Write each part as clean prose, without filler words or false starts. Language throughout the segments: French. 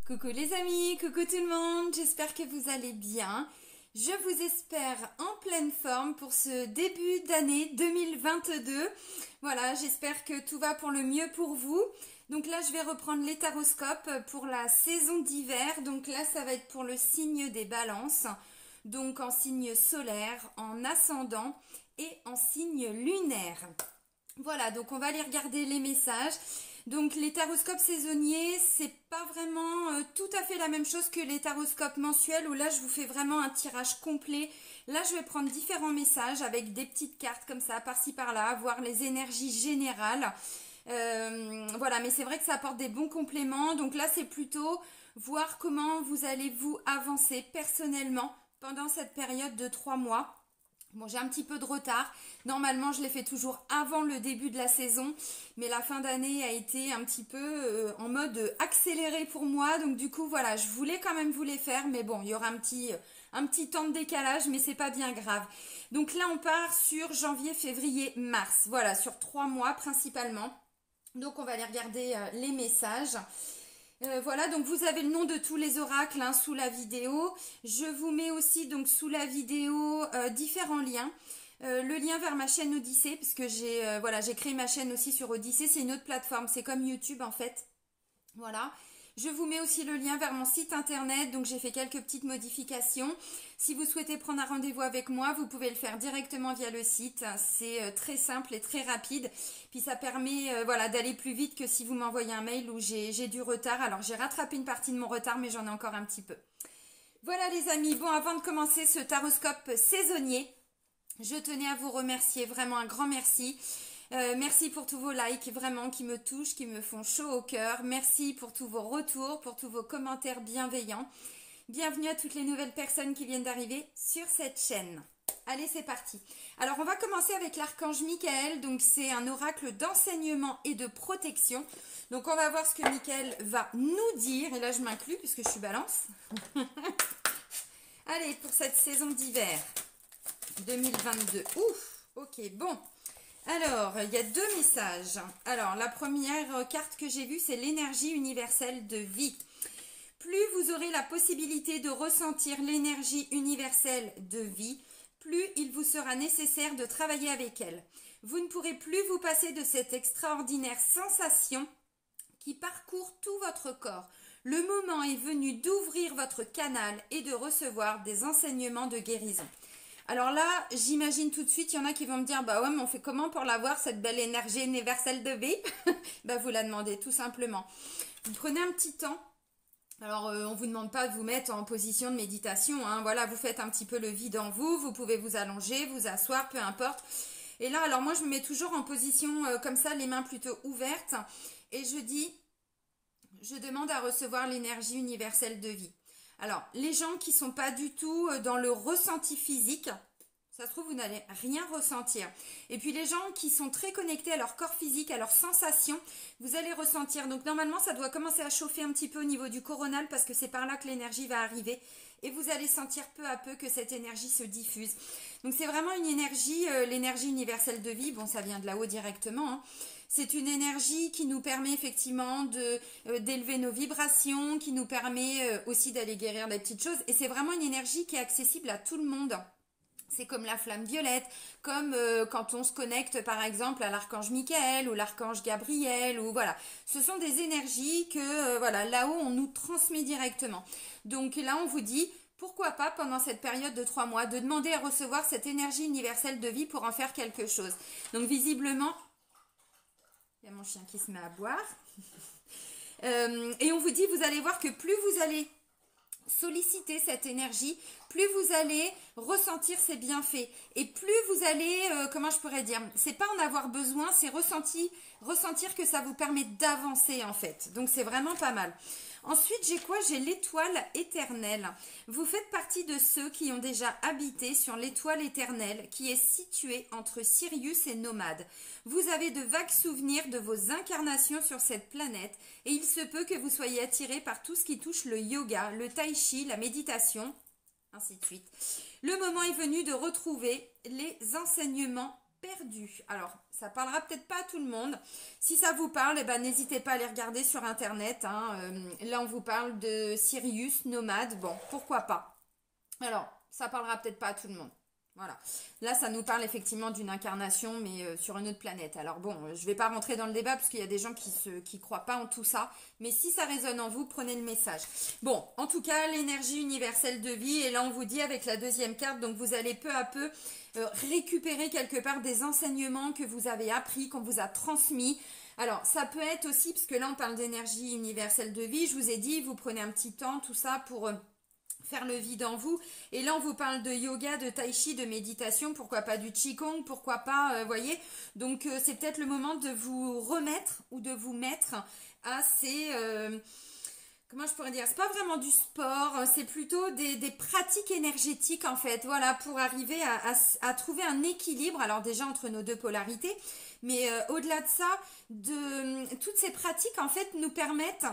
Coucou les amis, coucou tout le monde, j'espère que vous allez bien. Je vous espère en pleine forme pour ce début d'année 2022. Voilà, j'espère que tout va pour le mieux pour vous. Donc là, je vais reprendre les taroscopes pour la saison d'hiver. Donc là, ça va être pour le signe des balances. Donc en signe solaire, en ascendant et en signe lunaire. Voilà, donc on va aller regarder les messages. Donc les taroscopes saisonniers, c'est pas vraiment tout à fait la même chose que les taroscopes mensuels où là je vous fais vraiment un tirage complet. Là je vais prendre différents messages avec des petites cartes comme ça par-ci par-là, voir les énergies générales. Voilà, mais c'est vrai que ça apporte des bons compléments. Donc là c'est plutôt voir comment vous allez vous avancer personnellement pendant cette période de 3 mois. Bon, j'ai un petit peu de retard. Normalement, je les fais toujours avant le début de la saison. Mais la fin d'année a été un petit peu en mode accéléré pour moi. Donc du coup, voilà, je voulais quand même vous les faire. Mais bon, il y aura un petit temps de décalage, mais c'est pas bien grave. Donc là, on part sur janvier, février, mars. Voilà, sur 3 mois principalement. Donc on va aller regarder les messages. Voilà, donc vous avez le nom de tous les oracles sous la vidéo. Je vous mets aussi donc sous la vidéo différents liens. Le lien vers ma chaîne Odyssée, parce que j'ai créé ma chaîne aussi sur Odyssée. C'est une autre plateforme, c'est comme YouTube en fait. Voilà. Je vous mets aussi le lien vers mon site internet, donc j'ai fait quelques petites modifications. Si vous souhaitez prendre un rendez-vous avec moi, vous pouvez le faire directement via le site. C'est très simple et très rapide. Puis ça permet voilà, d'aller plus vite que si vous m'envoyez un mail où j'ai du retard. Alors j'ai rattrapé une partie de mon retard, mais j'en ai encore un petit peu. Voilà les amis, bon avant de commencer ce taroscope saisonnier, je tenais à vous remercier, vraiment un grand merci. Merci pour tous vos likes, vraiment, qui me touchent, qui me font chaud au cœur. Merci pour tous vos retours, pour tous vos commentaires bienveillants. Bienvenue à toutes les nouvelles personnes qui viennent d'arriver sur cette chaîne. Allez, c'est parti. Alors, on va commencer avec l'archange Michael. Donc, c'est un oracle d'enseignement et de protection. Donc, on va voir ce que Michael va nous dire. Et là, je m'inclus puisque je suis balance. Allez, pour cette saison d'hiver 2022. Ouf, ok, bon. Alors, il y a deux messages. Alors, la première carte que j'ai vue, c'est l'énergie universelle de vie. Plus vous aurez la possibilité de ressentir l'énergie universelle de vie, plus il vous sera nécessaire de travailler avec elle. Vous ne pourrez plus vous passer de cette extraordinaire sensation qui parcourt tout votre corps. Le moment est venu d'ouvrir votre canal et de recevoir des enseignements de guérison. Alors là, j'imagine tout de suite, il y en a qui vont me dire, bah ouais, mais on fait comment pour l'avoir, cette belle énergie universelle de vie? Bah vous la demandez tout simplement. Vous prenez un petit temps. Alors, on vous demande pas de vous mettre en position de méditation, Voilà, vous faites un petit peu le vide en vous, vous pouvez vous allonger, vous asseoir, peu importe. Et là, alors moi, je me mets toujours en position comme ça, les mains plutôt ouvertes. Et je demande à recevoir l'énergie universelle de vie. Alors, les gens qui sont pas du tout dans le ressenti physique, ça se trouve, vous n'allez rien ressentir. Et puis, les gens qui sont très connectés à leur corps physique, à leurs sensations, vous allez ressentir. Donc, normalement, ça doit commencer à chauffer un petit peu au niveau du coronal parce que c'est par là que l'énergie va arriver. Et vous allez sentir peu à peu que cette énergie se diffuse. Donc, c'est vraiment une énergie, l'énergie universelle de vie. Bon, ça vient de là-haut directement, C'est une énergie qui nous permet effectivement d'élever nos vibrations, qui nous permet aussi d'aller guérir des petites choses. Et c'est vraiment une énergie qui est accessible à tout le monde. C'est comme la flamme violette, comme quand on se connecte par exemple à l'archange Michael ou l'archange Gabriel, ou voilà. Ce sont des énergies que voilà, là-haut on nous transmet directement. Donc là on vous dit, pourquoi pas pendant cette période de 3 mois, de demander à recevoir cette énergie universelle de vie pour en faire quelque chose. Donc visiblement, il y a mon chien qui se met à boire. Et on vous dit, vous allez voir que plus vous allez solliciter cette énergie, plus vous allez ressentir ses bienfaits. Et plus vous allez, comment je pourrais dire, c'est pas en avoir besoin, c'est ressentir que ça vous permet d'avancer en fait. Donc c'est vraiment pas mal. Ensuite, j'ai quoi? J'ai l'étoile éternelle. Vous faites partie de ceux qui ont déjà habité sur l'étoile éternelle qui est située entre Sirius et Nomade. Vous avez de vagues souvenirs de vos incarnations sur cette planète et il se peut que vous soyez attiré par tout ce qui touche le yoga, le tai chi, la méditation, ainsi de suite. Le moment est venu de retrouver les enseignements perdu. Alors, ça parlera peut-être pas à tout le monde. Si ça vous parle, eh ben, n'hésitez pas à les regarder sur Internet. Hein. Là, on vous parle de Sirius nomade. Bon, pourquoi pas. Alors, ça parlera peut-être pas à tout le monde. Voilà. Là, ça nous parle effectivement d'une incarnation, mais sur une autre planète. Alors bon, je vais pas rentrer dans le débat parce qu'il y a des gens qui croient pas en tout ça. Mais si ça résonne en vous, prenez le message. Bon, en tout cas, l'énergie universelle de vie. Et là, on vous dit avec la deuxième carte, donc vous allez peu à peu récupérer quelque part des enseignements que vous avez appris, qu'on vous a transmis. Alors, ça peut être aussi, parce que là, on parle d'énergie universelle de vie. Je vous ai dit, vous prenez un petit temps, tout ça, pour faire le vide en vous. Et là, on vous parle de yoga, de tai chi, de méditation, pourquoi pas du qigong, pourquoi pas, voyez. Donc, c'est peut-être le moment de vous remettre ou de vous mettre à ces... comment je pourrais dire, c'est pas vraiment du sport, c'est plutôt des pratiques énergétiques en fait, voilà, pour arriver à trouver un équilibre, alors déjà entre nos deux polarités, mais au-delà de ça, toutes ces pratiques en fait nous permettent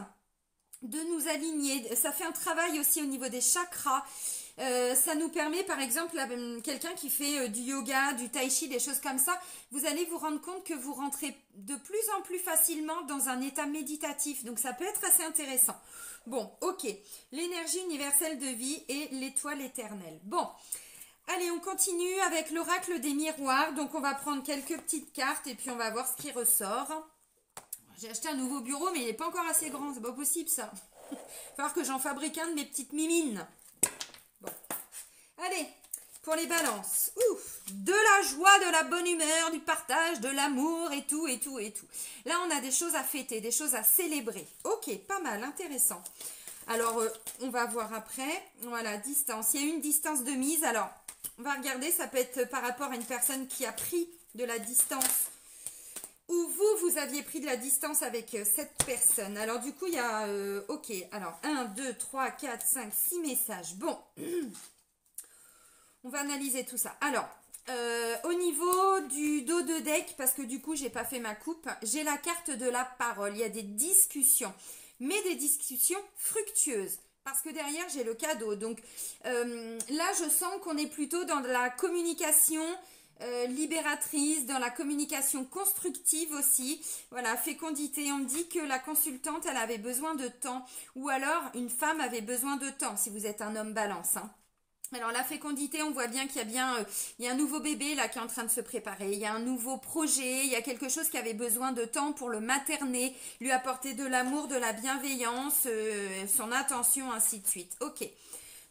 de nous aligner. Ça fait un travail aussi au niveau des chakras. Ça nous permet par exemple, quelqu'un qui fait du yoga, du tai chi, des choses comme ça, vous allez vous rendre compte que vous rentrez de plus en plus facilement dans un état méditatif, donc ça peut être assez intéressant. Bon, ok, l'énergie universelle de vie et l'étoile éternelle. Bon, allez, on continue avec l'oracle des miroirs, donc on va prendre quelques petites cartes et puis on va voir ce qui ressort. J'ai acheté un nouveau bureau, mais il n'est pas encore assez grand. C'est pas possible, ça. Il va falloir que j'en fabrique un de mes petites mimines. Bon. Allez, pour les balances. Ouf, de la joie, de la bonne humeur, du partage, de l'amour et tout, et tout, et tout. Là, on a des choses à fêter, des choses à célébrer. Ok, pas mal, intéressant. Alors, on va voir après. Voilà, distance. Il y a une distance de mise. Alors, on va regarder. Ça peut être par rapport à une personne qui a pris de la distance ou vous aviez pris de la distance avec cette personne. Alors du coup, il y a... ok, alors 1, 2, 3, 4, 5, 6 messages. Bon, on va analyser tout ça. Alors, au niveau du dos de deck, parce que du coup, j'ai pas fait ma coupe, j'ai la carte de la parole. Il y a des discussions, mais des discussions fructueuses. Parce que derrière, j'ai le cadeau. Donc là, je sens qu'on est plutôt dans de la communication libératrice, dans la communication constructive aussi. Voilà, fécondité. On me dit que la consultante, elle avait besoin de temps. Ou alors, une femme avait besoin de temps, si vous êtes un homme balance. Hein. Alors, la fécondité, on voit bien qu'il y a bien... il y a un nouveau bébé là qui est en train de se préparer. Il y a un nouveau projet. Il y a quelque chose qui avait besoin de temps pour le materner, lui apporter de l'amour, de la bienveillance, son attention, ainsi de suite. Ok.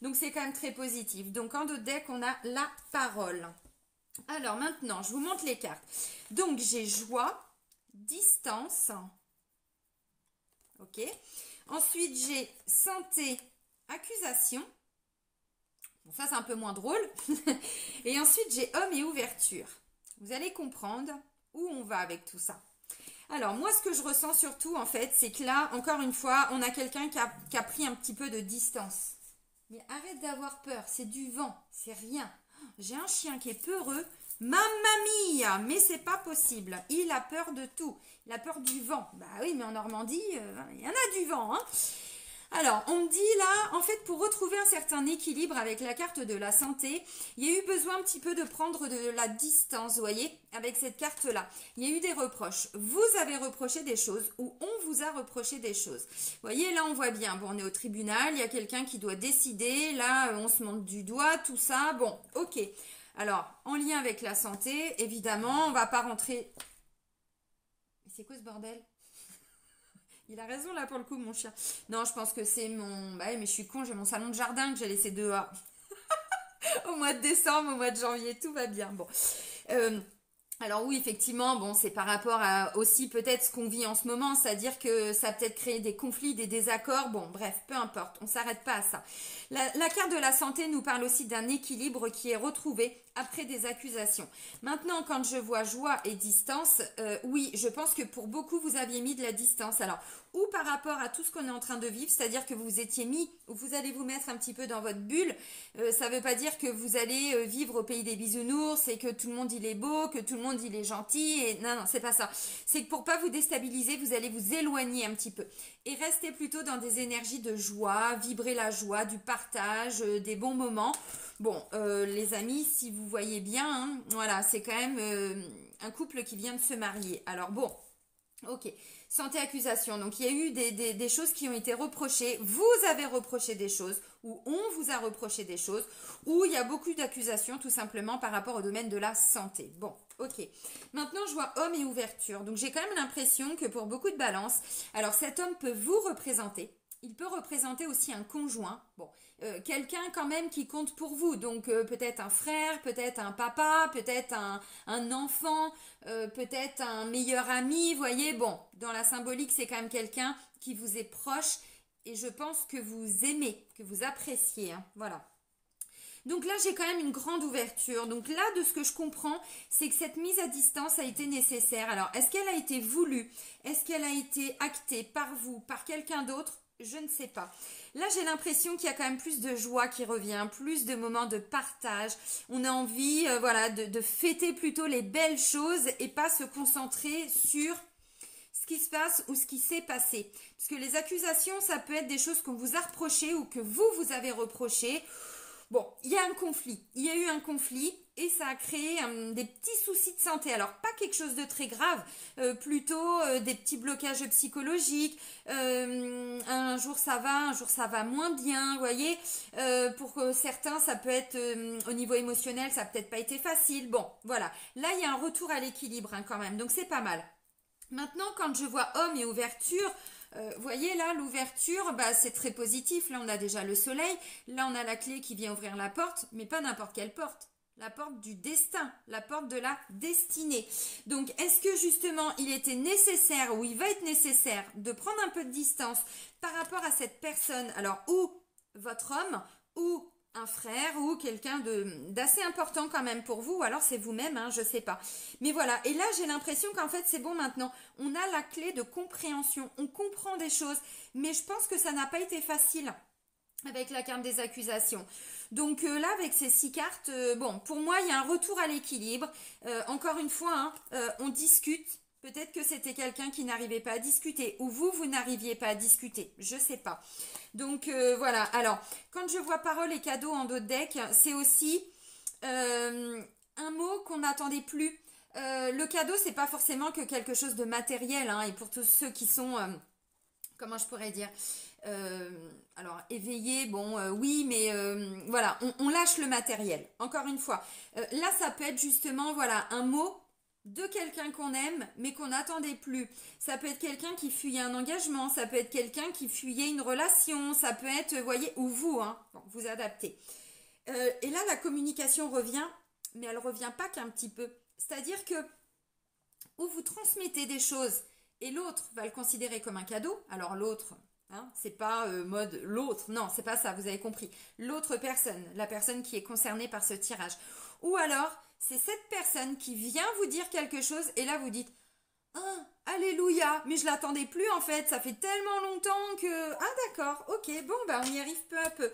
Donc, c'est quand même très positif. Donc, en dos de deck, on a la parole. Alors maintenant, je vous montre les cartes. Donc j'ai joie, distance, ok. Ensuite j'ai santé, accusation. Bon, ça c'est un peu moins drôle. Et ensuite j'ai homme et ouverture. Vous allez comprendre où on va avec tout ça. Alors moi ce que je ressens surtout en fait, c'est que là, encore une fois, on a quelqu'un qui a pris un petit peu de distance. Mais arrête d'avoir peur, c'est du vent, c'est rien. J'ai un chien qui est peureux, mamma mia, mais c'est pas possible. Il a peur de tout. Il a peur du vent. Bah oui, mais en Normandie, il y en a du vent. Hein. Alors, on me dit là, en fait, pour retrouver un certain équilibre avec la carte de la santé, il y a eu besoin un petit peu de prendre de la distance, vous voyez, avec cette carte-là. Il y a eu des reproches. Vous avez reproché des choses ou on vous a reproché des choses. Vous voyez, là, on voit bien. Bon, on est au tribunal, il y a quelqu'un qui doit décider. Là, on se montre du doigt, tout ça. Bon, ok. Alors, en lien avec la santé, évidemment, on ne va pas rentrer... Mais c'est quoi ce bordel ? Il a raison là pour le coup mon chien. Non, je pense que c'est mon... Bah oui, mais je suis con, j'ai mon salon de jardin que j'ai laissé dehors. Au mois de décembre, au mois de janvier, tout va bien. Bon. Alors oui, effectivement, bon, c'est par rapport à aussi peut-être ce qu'on vit en ce moment, c'est-à-dire que ça a peut-être créé des conflits, des désaccords, bon, bref, peu importe, on ne s'arrête pas à ça. La carte de la santé nous parle aussi d'un équilibre qui est retrouvé après des accusations. Maintenant, quand je vois joie et distance, oui, je pense que pour beaucoup, vous aviez mis de la distance. Alors, ou par rapport à tout ce qu'on est en train de vivre, c'est-à-dire que vous vous étiez mis, ou vous allez vous mettre un petit peu dans votre bulle, ça ne veut pas dire que vous allez vivre au pays des bisounours et que tout le monde il est beau, que tout le monde il est gentil, et non, non, c'est pas ça. C'est que pour pas vous déstabiliser, vous allez vous éloigner un petit peu. et restez plutôt dans des énergies de joie, vibrez la joie, du partage, des bons moments. Bon, les amis, si vous voyez bien, hein, voilà, c'est quand même un couple qui vient de se marier. Alors bon, ok, santé accusation. Donc il y a eu des choses qui ont été reprochées. Vous avez reproché des choses ou on vous a reproché des choses ou il y a beaucoup d'accusations tout simplement par rapport au domaine de la santé. Bon, ok. Maintenant je vois homme et ouverture. Donc j'ai quand même l'impression que pour beaucoup de balances, alors cet homme peut vous représenter. Il peut représenter aussi un conjoint. Bon, quelqu'un quand même qui compte pour vous. Donc peut-être un frère, peut-être un papa, peut-être un enfant, peut-être un meilleur ami. Vous voyez, bon, dans la symbolique, c'est quand même quelqu'un qui vous est proche et je pense que vous aimez, que vous appréciez. Hein, voilà. Donc là, j'ai quand même une grande ouverture. Donc là, de ce que je comprends, c'est que cette mise à distance a été nécessaire. Alors, est-ce qu'elle a été voulue? Est-ce qu'elle a été actée par vous, par quelqu'un d'autre? Je ne sais pas. Là, j'ai l'impression qu'il y a quand même plus de joie qui revient, plus de moments de partage. On a envie, voilà, de fêter plutôt les belles choses et pas se concentrer sur ce qui se passe ou ce qui s'est passé. Parce que les accusations, ça peut être des choses qu'on vous a reprochées ou que vous avez reprochées. Bon, il y a un conflit. Il y a eu un conflit et ça a créé des petits soucis de santé. Alors, pas quelque chose de très grave, plutôt des petits blocages psychologiques. Un jour ça va moins bien, vous voyez. Pour certains, ça peut être au niveau émotionnel, ça n'a peut-être pas été facile. Bon, voilà. Là, il y a un retour à l'équilibre hein, quand même, donc c'est pas mal. Maintenant, quand je vois homme et ouverture, vous voyez là, l'ouverture, bah, c'est très positif. Là, on a déjà le soleil. Là, on a la clé qui vient ouvrir la porte, mais pas n'importe quelle porte. La porte du destin, la porte de la destinée. Donc, est-ce que justement, il était nécessaire ou il va être nécessaire de prendre un peu de distance par rapport à cette personne? Alors, ou votre homme, ou un frère ou quelqu'un d'assez important quand même pour vous, ou alors c'est vous-même, hein, je sais pas. Mais voilà, et là j'ai l'impression qu'en fait c'est bon maintenant, on a la clé de compréhension, on comprend des choses, mais je pense que ça n'a pas été facile avec la carte des accusations. Donc là avec ces 6 cartes, bon, pour moi il y a un retour à l'équilibre. Encore une fois, hein, on discute. Peut-être que c'était quelqu'un qui n'arrivait pas à discuter ou vous n'arriviez pas à discuter. Je sais pas. Donc voilà. Alors, quand je vois parole et cadeau en dos de deck, c'est aussi un mot qu'on n'attendait plus. Le cadeau, c'est pas forcément que quelque chose de matériel. Hein, et pour tous ceux qui sont, comment je pourrais dire, alors éveillés, bon, oui, mais voilà, on lâche le matériel. Encore une fois, là, ça peut être justement, voilà, un mot de quelqu'un qu'on aime mais qu'on n'attendait plus. Ça peut être quelqu'un qui fuyait un engagement, ça peut être quelqu'un qui fuyait une relation, ça peut être, vous voyez, ou vous, hein, bon, vous adaptez. Et là, la communication revient, mais elle revient pas qu'un petit peu. C'est-à-dire que, où vous transmettez des choses et l'autre va le considérer comme un cadeau, alors l'autre... Hein, c'est pas mode l'autre, non, c'est pas ça, vous avez compris. L'autre personne, la personne qui est concernée par ce tirage. Ou alors, c'est cette personne qui vient vous dire quelque chose et là vous dites ah, alléluia, mais je l'attendais plus en fait, ça fait tellement longtemps que... Ah d'accord, ok, bon, bah on y arrive peu à peu.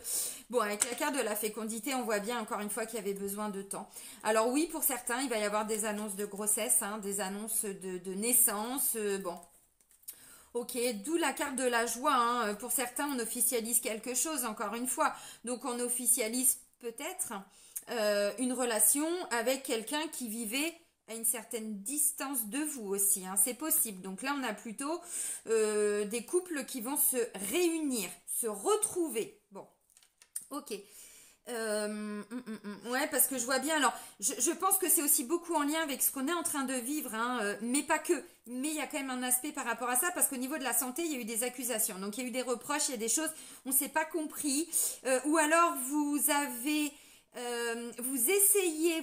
Bon, avec la carte de la fécondité, on voit bien encore une fois qu'il y avait besoin de temps. Alors oui, pour certains, il va y avoir des annonces de grossesse, hein, des annonces de naissance, bon... Ok, d'où la carte de la joie. Hein. Pour certains, on officialise quelque chose, encore une fois. Donc, on officialise peut-être une relation avec quelqu'un qui vivait à une certaine distance de vous aussi. Hein. C'est possible. Donc là, on a plutôt des couples qui vont se réunir, se retrouver. Bon, ok. Ouais, parce que je vois bien. Alors, je pense que c'est aussi beaucoup en lien avec ce qu'on est en train de vivre, hein, mais pas que. Mais il y a quand même un aspect par rapport à ça, parce qu'au niveau de la santé, il y a eu des accusations. Donc, il y a eu des reproches, il y a des choses, on ne s'est pas compris. Ou alors, vous avez essayé,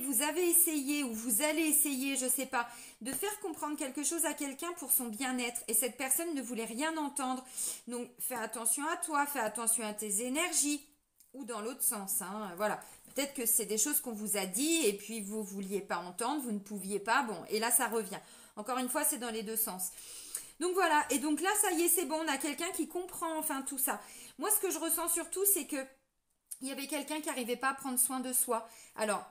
ou vous allez essayer, je sais pas, de faire comprendre quelque chose à quelqu'un pour son bien-être. Et cette personne ne voulait rien entendre. Donc, fais attention à toi, fais attention à tes énergies. Ou dans l'autre sens, hein, voilà. Peut-être que c'est des choses qu'on vous a dit et puis vous vouliez pas entendre, vous ne pouviez pas, bon, et là ça revient. Encore une fois, c'est dans les deux sens. Donc voilà, et donc là, ça y est, c'est bon, on a quelqu'un qui comprend enfin tout ça. Moi, ce que je ressens surtout, c'est que il y avait quelqu'un qui n'arrivait pas à prendre soin de soi. Alors,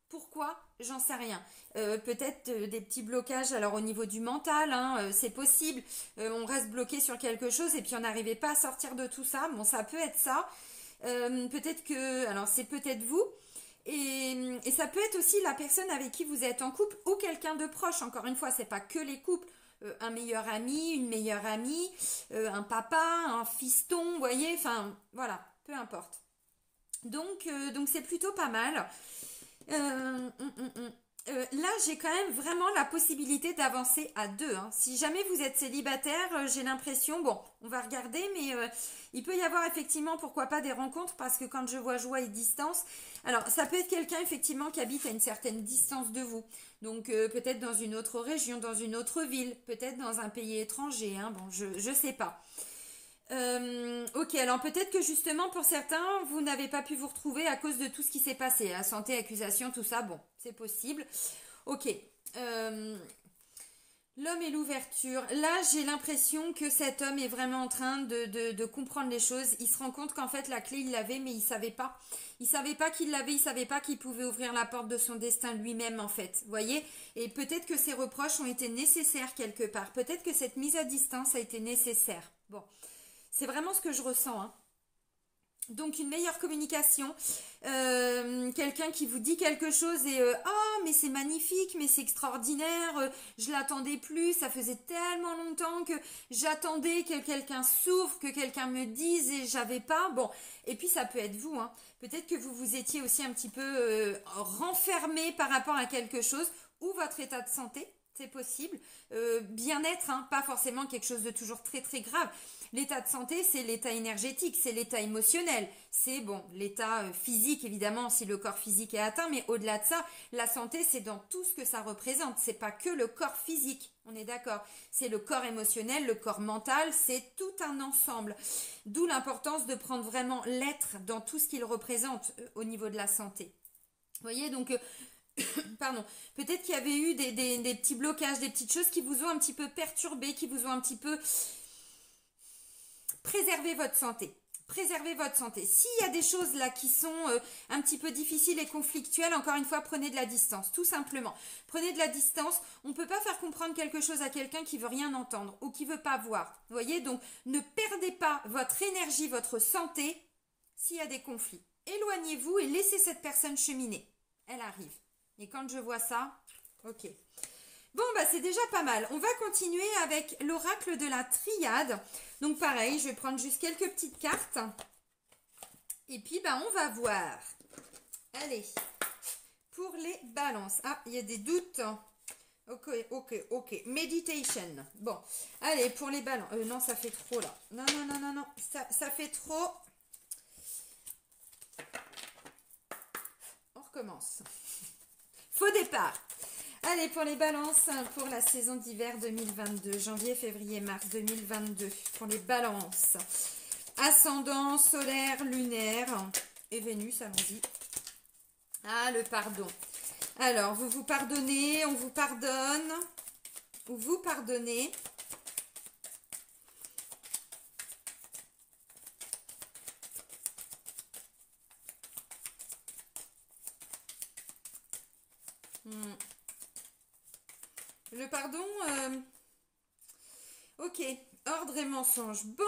pourquoi? j'en sais rien. Peut-être des petits blocages, alors au niveau du mental, hein, c'est possible. On reste bloqué sur quelque chose et puis on n'arrivait pas à sortir de tout ça. Bon, ça peut être ça. Peut-être que, alors c'est peut-être vous. Et ça peut être aussi la personne avec qui vous êtes en couple ou quelqu'un de proche. Encore une fois, c'est pas que les couples. Un meilleur ami, une meilleure amie, un papa, un fiston, vous voyez, enfin voilà, peu importe. Donc c'est plutôt pas mal. Là, j'ai quand même vraiment la possibilité d'avancer à deux, hein. Si jamais vous êtes célibataire, j'ai l'impression, bon, on va regarder, mais il peut y avoir effectivement, pourquoi pas, des rencontres, parce que quand je vois joie et distance, alors ça peut être quelqu'un effectivement qui habite à une certaine distance de vous, donc peut-être dans une autre région, dans une autre ville, peut-être dans un pays étranger, hein, bon, je sais pas. Ok, alors peut-être que justement pour certains, vous n'avez pas pu vous retrouver à cause de tout ce qui s'est passé, la santé, accusation, tout ça, bon, c'est possible. Ok, l'homme et l'ouverture. Là, j'ai l'impression que cet homme est vraiment en train de comprendre les choses. Il se rend compte qu'en fait, la clé, il l'avait, mais il savait pas. Il savait pas qu'il l'avait, il savait pas qu'il pouvait ouvrir la porte de son destin lui-même, en fait. Vous voyez? Et peut-être que ces reproches ont été nécessaires quelque part. Peut-être que cette mise à distance a été nécessaire. Bon. C'est vraiment ce que je ressens, hein. Donc une meilleure communication, quelqu'un qui vous dit quelque chose et oh mais c'est magnifique, mais c'est extraordinaire, je l'attendais plus, ça faisait tellement longtemps que j'attendais que quelqu'un s'ouvre, que quelqu'un me dise et j'avais pas. Bon, et puis ça peut être vous, hein. Peut-être que vous vous étiez aussi un petit peu renfermé par rapport à quelque chose ou votre état de santé. C'est possible. Bien-être, hein, pas forcément quelque chose de toujours très très grave. L'état de santé, c'est l'état énergétique, c'est l'état émotionnel, c'est bon, l'état physique évidemment si le corps physique est atteint, mais au-delà de ça, la santé c'est dans tout ce que ça représente, c'est pas que le corps physique, on est d'accord, c'est le corps émotionnel, le corps mental, c'est tout un ensemble. D'où l'importance de prendre vraiment l'être dans tout ce qu'il représente au niveau de la santé. Vous voyez, donc pardon, peut-être qu'il y avait eu des petits blocages, des petites choses qui vous ont un petit peu perturbé, qui vous ont un petit peu préservé votre santé. Préservez votre santé. S'il y a des choses là qui sont un petit peu difficiles et conflictuelles, encore une fois, prenez de la distance, tout simplement. Prenez de la distance. On ne peut pas faire comprendre quelque chose à quelqu'un qui veut rien entendre ou qui veut pas voir. Vous voyez, donc ne perdez pas votre énergie, votre santé s'il y a des conflits. Éloignez-vous et laissez cette personne cheminer. Elle arrive. Et quand je vois ça, ok. Bon, bah c'est déjà pas mal. On va continuer avec l'oracle de la triade. Donc pareil, je vais prendre juste quelques petites cartes. Et puis, bah on va voir. Allez, pour les balances. Ah, il y a des doutes. Ok. Meditation. Bon, allez, pour les balances. Non, ça fait trop là. Non. Ça fait trop. On recommence. Faux départ. Allez, pour les balances, pour la saison d'hiver 2022, janvier, février, mars 2022, pour les balances. Ascendant, solaire, lunaire et Vénus, allons-y. Ah, le pardon. Alors, vous vous pardonnez, on vous pardonne, ou vous pardonnez. Le pardon, ok, ordre et mensonge. Bon,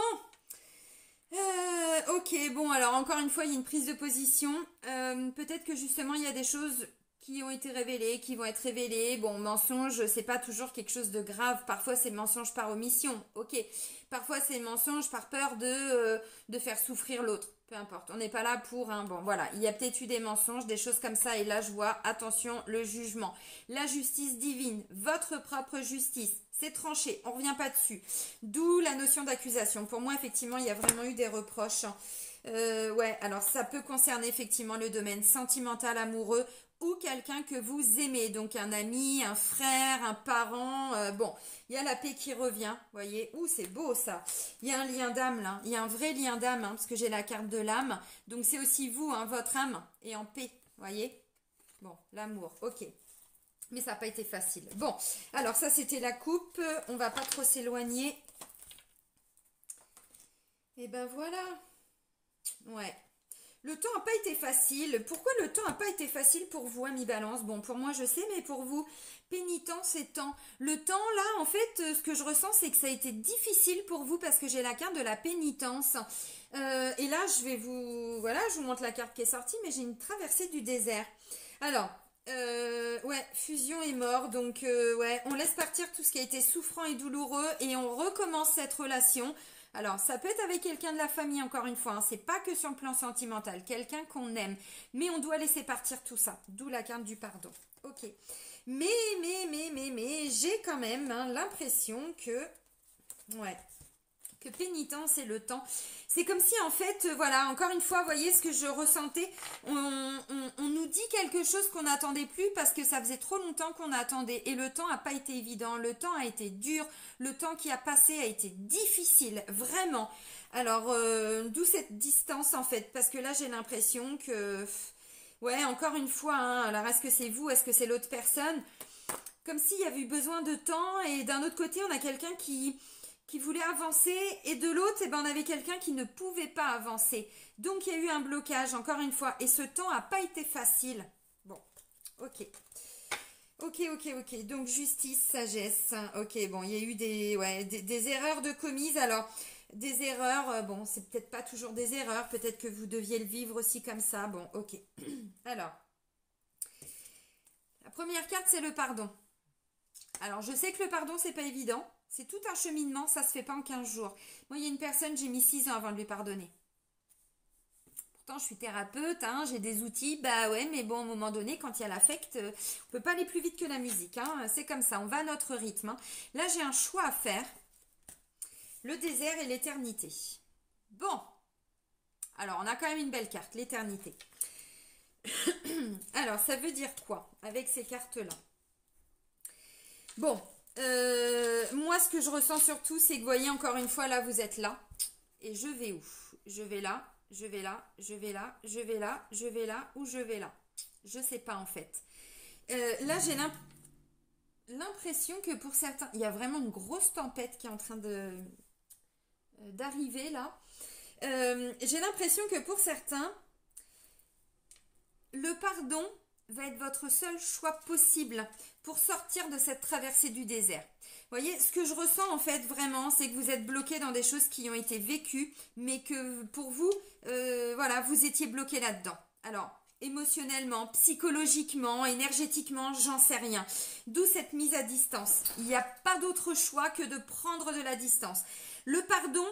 ok, bon, alors encore une fois, il y a une prise de position. Peut-être que justement, il y a des choses qui ont été révélées, qui vont être révélées. Bon, mensonge, c'est pas toujours quelque chose de grave. Parfois, c'est mensonge par omission, ok. Parfois, c'est mensonge par peur de faire souffrir l'autre. Peu importe, on n'est pas là pour un... Bon, voilà, il y a peut-être eu des mensonges, des choses comme ça, et là, je vois, attention, le jugement. La justice divine, votre propre justice, c'est tranché, on ne revient pas dessus. D'où la notion d'accusation. Pour moi, effectivement, il y a vraiment eu des reproches. Ouais, alors ça peut concerner effectivement le domaine sentimental, amoureux, ou quelqu'un que vous aimez, donc un ami, un frère, un parent, bon, il y a la paix qui revient, voyez, ouh, c'est beau ça, il y a un lien d'âme là, il y a un vrai lien d'âme, hein, parce que j'ai la carte de l'âme, donc c'est aussi vous, hein, votre âme est en paix, voyez, bon, l'amour, ok, mais ça n'a pas été facile. Bon, alors ça c'était la coupe, on va pas trop s'éloigner, et ben voilà, ouais. Le temps n'a pas été facile. Pourquoi le temps n'a pas été facile pour vous, ami Balance? Bon, pour moi, je sais, mais pour vous, pénitence et temps. Le temps, là, en fait, ce que je ressens, c'est que ça a été difficile pour vous parce que j'ai la carte de la pénitence. Et là, je vais vous... Voilà, je vous montre la carte qui est sortie, mais j'ai une traversée du désert. Alors, ouais, fusion et mort. Donc, ouais, on laisse partir tout ce qui a été souffrant et douloureux et on recommence cette relation. Alors, ça peut être avec quelqu'un de la famille, encore une fois, hein, c'est pas que sur le plan sentimental, quelqu'un qu'on aime, mais on doit laisser partir tout ça, d'où la carte du pardon. Ok. Mais, j'ai quand même hein, l'impression que, ouais, que pénitence et le temps. C'est comme si en fait, voilà, encore une fois, vous voyez ce que je ressentais, on nous dit quelque chose qu'on n'attendait plus parce que ça faisait trop longtemps qu'on attendait et le temps n'a pas été évident, le temps a été dur, le temps qui a passé a été difficile, vraiment. Alors, d'où cette distance en fait, parce que là j'ai l'impression que, ouais, encore une fois, hein, alors est-ce que c'est vous, est-ce que c'est l'autre personne? Comme s'il y avait eu besoin de temps et d'un autre côté on a quelqu'un qui voulait avancer et de l'autre, eh ben, on avait quelqu'un qui ne pouvait pas avancer. Donc, il y a eu un blocage, encore une fois. Et ce temps n'a pas été facile. Bon, ok. Ok. Donc, justice, sagesse. Ok, bon, il y a eu des erreurs de commises. Alors, des erreurs, bon, c'est peut-être pas toujours des erreurs. Peut-être que vous deviez le vivre aussi comme ça. Bon, ok. Alors, la première carte, c'est le pardon. Alors, je sais que le pardon, c'est pas évident. C'est tout un cheminement, ça se fait pas en 15 jours. Moi, il y a une personne, j'ai mis 6 ans avant de lui pardonner. Pourtant, je suis thérapeute, hein, j'ai des outils, bah ouais, mais bon, à un moment donné, quand il y a l'affect, on peut pas aller plus vite que la musique, hein, c'est comme ça, on va à notre rythme. Hein. Là, j'ai un choix à faire, le désert et l'éternité. Bon, alors, on a quand même une belle carte, l'éternité. Alors, ça veut dire quoi avec ces cartes-là? Bon, moi, ce que je ressens surtout, c'est que vous voyez, encore une fois, là, vous êtes là. Et je vais où? Je vais là, je vais là, je vais là, je vais là, je vais là, ou je vais là. Je sais pas, en fait. Là, j'ai l'impression que pour certains, il y a vraiment une grosse tempête qui est en train d'arriver, là. J'ai l'impression que pour certains, le pardon va être votre seul choix possible pour sortir de cette traversée du désert. Vous voyez, ce que je ressens en fait vraiment, c'est que vous êtes bloqué dans des choses qui ont été vécues, mais que pour vous, voilà, vous étiez bloqué là-dedans. Alors, émotionnellement, psychologiquement, énergétiquement, j'en sais rien. D'où cette mise à distance. Il n'y a pas d'autre choix que de prendre de la distance. Le pardon,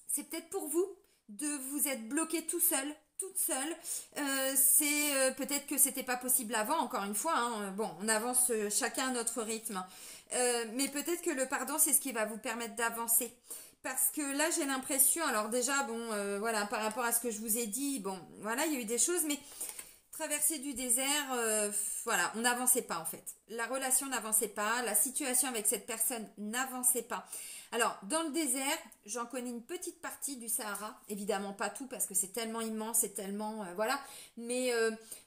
c'est peut-être pour vous de vous être bloqué tout seul, toute seule. C'est peut-être que c'était pas possible avant, encore une fois. Hein. Bon, on avance chacun à notre rythme. Mais peut-être que le pardon, c'est ce qui va vous permettre d'avancer. Parce que là, j'ai l'impression, alors déjà, bon, voilà, par rapport à ce que je vous ai dit, bon, voilà, il y a eu des choses, mais traversée du désert, voilà, on n'avançait pas en fait. La relation n'avançait pas, la situation avec cette personne n'avançait pas. Alors, dans le désert, j'en connais une petite partie du Sahara, évidemment pas tout parce que c'est tellement immense, c'est tellement, voilà. Mais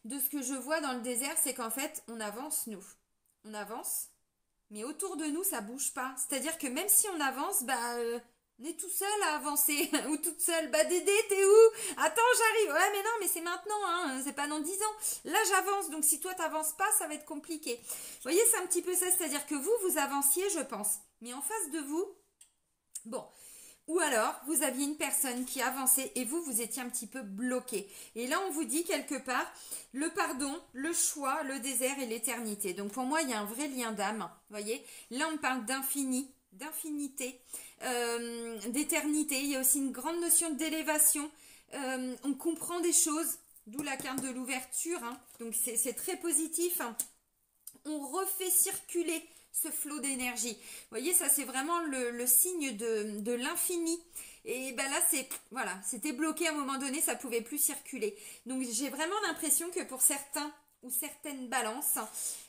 de ce que je vois dans le désert, c'est qu'en fait, on avance nous. On avance, mais autour de nous, ça bouge pas. C'est-à-dire que même si on avance, on est tout seul à avancer, ou toute seule. Bah Dédé, t'es où? Attends, j'arrive. Ouais, mais non, mais c'est maintenant, hein, c'est pas dans 10 ans. Là, j'avance, donc si toi t'avances pas, ça va être compliqué. Vous voyez, c'est un petit peu ça, c'est-à-dire que vous avanciez, je pense. Mais en face de vous, bon, ou alors, vous aviez une personne qui avançait et vous étiez un petit peu bloqué. Et là, on vous dit quelque part, le pardon, le choix, le désert et l'éternité. Donc pour moi, il y a un vrai lien d'âme, vous voyez. Là, on parle d'infini, d'infinité, d'éternité. Il y a aussi une grande notion d'élévation. On comprend des choses, d'où la carte de l'ouverture. Hein. Donc c'est très positif. Hein. On refait circuler ce flot d'énergie. Vous voyez, ça c'est vraiment le signe de l'infini. Et ben là, voilà, c'était bloqué à un moment donné, ça pouvait plus circuler. Donc j'ai vraiment l'impression que pour certains ou certaines balances,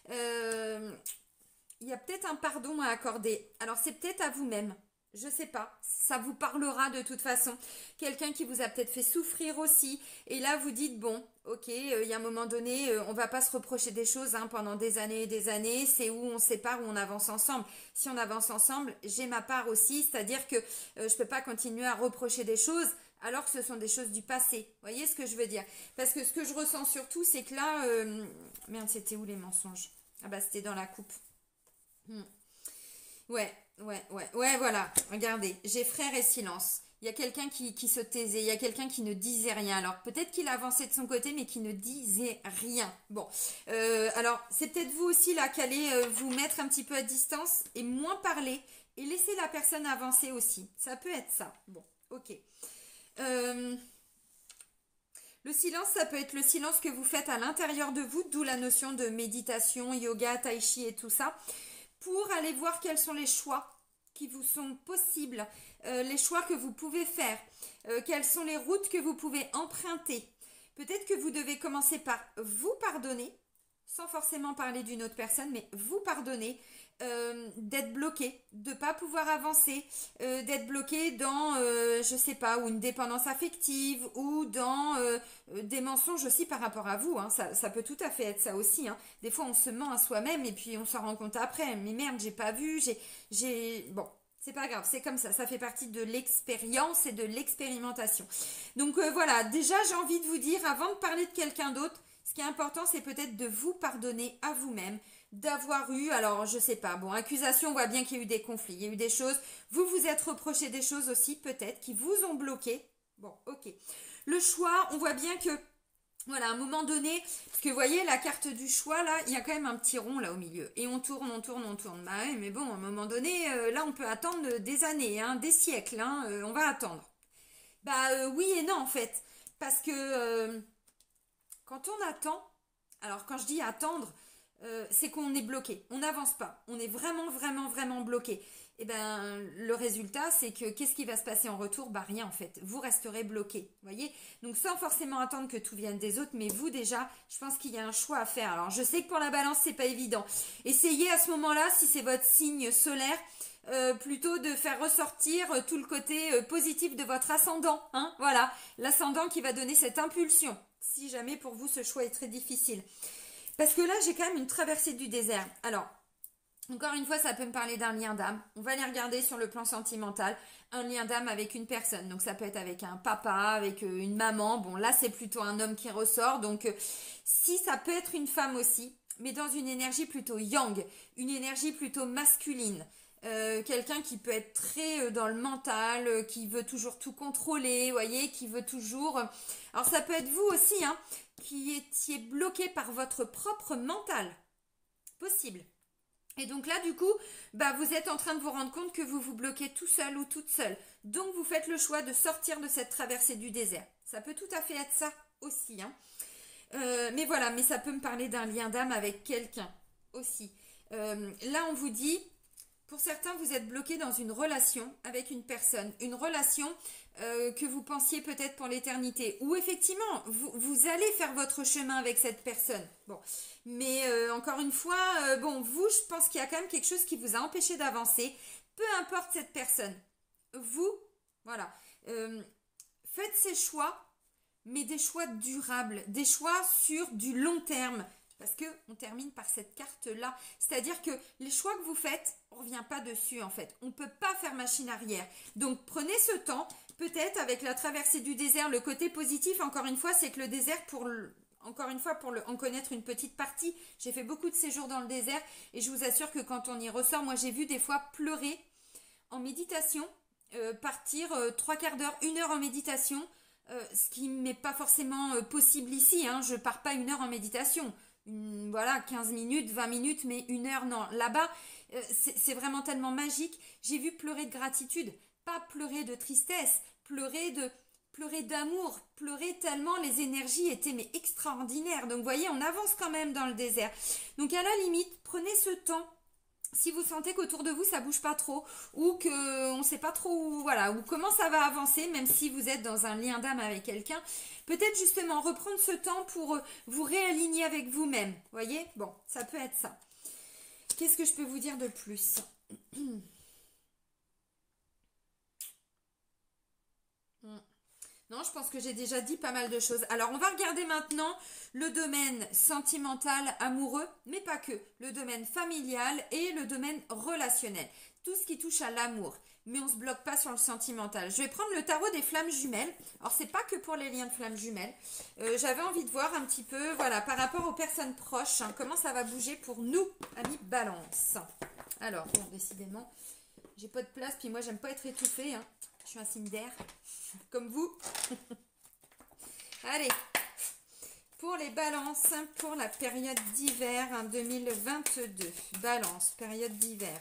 il y a peut-être un pardon à accorder. Alors c'est peut-être à vous-même. Je sais pas, ça vous parlera de toute façon. Quelqu'un qui vous a peut-être fait souffrir aussi. Et là, vous dites, bon, ok, il y a un moment donné, on va pas se reprocher des choses hein, pendant des années et des années. C'est où on sépare, où on avance ensemble. Si on avance ensemble, j'ai ma part aussi. C'est-à-dire que je peux pas continuer à reprocher des choses alors que ce sont des choses du passé. Vous voyez ce que je veux dire? Parce que ce que je ressens surtout, c'est que là... Merde, c'était où les mensonges? Ah bah c'était dans la coupe. Hmm. Ouais, voilà. Regardez, j'ai frère et silence. Il y a quelqu'un qui se taisait, il y a quelqu'un qui ne disait rien. Alors peut-être qu'il avançait de son côté, mais qui ne disait rien. Bon, alors c'est peut-être vous aussi là qui allez vous mettre un petit peu à distance et moins parler et laisser la personne avancer aussi. Ça peut être ça. Bon, ok. Euh, le silence, ça peut être le silence que vous faites à l'intérieur de vous, d'où la notion de méditation, yoga, tai chi et tout ça, pour aller voir quels sont les choix qui vous sont possibles, les choix que vous pouvez faire, quelles sont les routes que vous pouvez emprunter. Peut-être que vous devez commencer par vous pardonner, sans forcément parler d'une autre personne, mais vous pardonner, d'être bloqué, de ne pas pouvoir avancer, d'être bloqué dans, je sais pas, ou une dépendance affective, ou dans des mensonges aussi par rapport à vous. Hein. Ça peut tout à fait être ça aussi. Hein. Des fois, on se ment à soi-même et puis on s'en rend compte après. Mais merde, j'ai pas vu, Bon, c'est pas grave, c'est comme ça fait partie de l'expérience et de l'expérimentation. Donc voilà, déjà j'ai envie de vous dire, avant de parler de quelqu'un d'autre, ce qui est important, c'est peut-être de vous pardonner à vous-même, d'avoir eu, alors je sais pas, bon, accusation, on voit bien qu'il y a eu des conflits, il y a eu des choses, vous vous êtes reproché des choses aussi, peut-être, qui vous ont bloqué. Bon, ok. Le choix, on voit bien que, voilà, à un moment donné, parce que vous voyez, la carte du choix, là, il y a quand même un petit rond là au milieu. Et on tourne. Bah ouais, mais bon, à un moment donné, là, on peut attendre des années, hein, des siècles, hein, on va attendre. Bah oui et non, en fait. Parce que quand on attend, alors quand je dis attendre, c'est qu'on est bloqué, on n'avance pas, on est vraiment bloqué. Et ben le résultat, c'est que qu'est-ce qui va se passer en retour? Bah rien en fait, vous resterez bloqué, voyez. Donc sans forcément attendre que tout vienne des autres, mais vous déjà, je pense qu'il y a un choix à faire. Alors je sais que pour la balance, c'est pas évident. Essayez à ce moment-là, si c'est votre signe solaire, plutôt de faire ressortir tout le côté positif de votre ascendant, hein, voilà, l'ascendant qui va donner cette impulsion, si jamais pour vous ce choix est très difficile. Parce que là, j'ai quand même une traversée du désert. Alors, encore une fois, ça peut me parler d'un lien d'âme. On va aller regarder sur le plan sentimental un lien d'âme avec une personne. Donc ça peut être avec un papa, avec une maman. Bon, là, c'est plutôt un homme qui ressort. Donc si ça peut être une femme aussi, mais dans une énergie plutôt yang, une énergie plutôt masculine. Quelqu'un qui peut être très dans le mental, qui veut toujours tout contrôler, vous voyez, qui veut toujours... Alors ça peut être vous aussi, hein, qui étiez bloqué par votre propre mental. Possible. Et donc là, du coup, bah, vous êtes en train de vous rendre compte que vous vous bloquez tout seul ou toute seule. Donc vous faites le choix de sortir de cette traversée du désert. Ça peut tout à fait être ça aussi, hein. Mais voilà, mais ça peut me parler d'un lien d'âme avec quelqu'un aussi. Là, on vous dit... Pour certains, vous êtes bloqué dans une relation avec une personne, une relation que vous pensiez peut-être pour l'éternité, ou effectivement, vous allez faire votre chemin avec cette personne. Bon, mais encore une fois, bon, vous, je pense qu'il y a quand même quelque chose qui vous a empêché d'avancer, peu importe cette personne. Vous, voilà, faites ces choix, mais des choix durables, des choix sur du long terme. Parce que on termine par cette carte-là. C'est-à-dire que les choix que vous faites, on ne revient pas dessus en fait. On ne peut pas faire machine arrière. Donc prenez ce temps. Peut-être avec la traversée du désert, le côté positif, encore une fois, c'est que le désert, encore une fois, pour en connaître une petite partie, j'ai fait beaucoup de séjours dans le désert et je vous assure que quand on y ressort, moi j'ai vu des fois pleurer en méditation, partir 3/4 d'heure, 1 heure en méditation, ce qui m'est pas forcément possible ici. Hein. Je pars pas 1 heure en méditation. Voilà, 15 minutes, 20 minutes, mais 1 heure, non. Là-bas, c'est vraiment tellement magique. J'ai vu pleurer de gratitude, pas pleurer de tristesse, pleurer d'amour, pleurer tellement les énergies étaient mais extraordinaires. Donc, vous voyez, on avance quand même dans le désert. Donc, à la limite, prenez ce temps. Si vous sentez qu'autour de vous ça bouge pas trop ou que on sait pas trop où, voilà, ou comment ça va avancer, même si vous êtes dans un lien d'âme avec quelqu'un, peut-être justement reprendre ce temps pour vous réaligner avec vous-même. Voyez, bon, ça peut être ça. Qu'est-ce que je peux vous dire de plus? Non, je pense que j'ai déjà dit pas mal de choses. Alors, on va regarder maintenant le domaine sentimental, amoureux, mais pas que. Le domaine familial et le domaine relationnel. tout ce qui touche à l'amour. Mais on ne se bloque pas sur le sentimental. Je vais prendre le tarot des flammes jumelles. Alors, c'est pas que pour les liens de flammes jumelles. J'avais envie de voir un petit peu, voilà, par rapport aux personnes proches, hein, comment ça va bouger pour nous, amis Balance. Alors, bon, décidément, j'ai pas de place, puis moi, j'aime pas être étouffée. Hein. Je suis un signe d'air, comme vous. Allez, pour les balances, pour la période d'hiver hein, 2022. Balance, période d'hiver.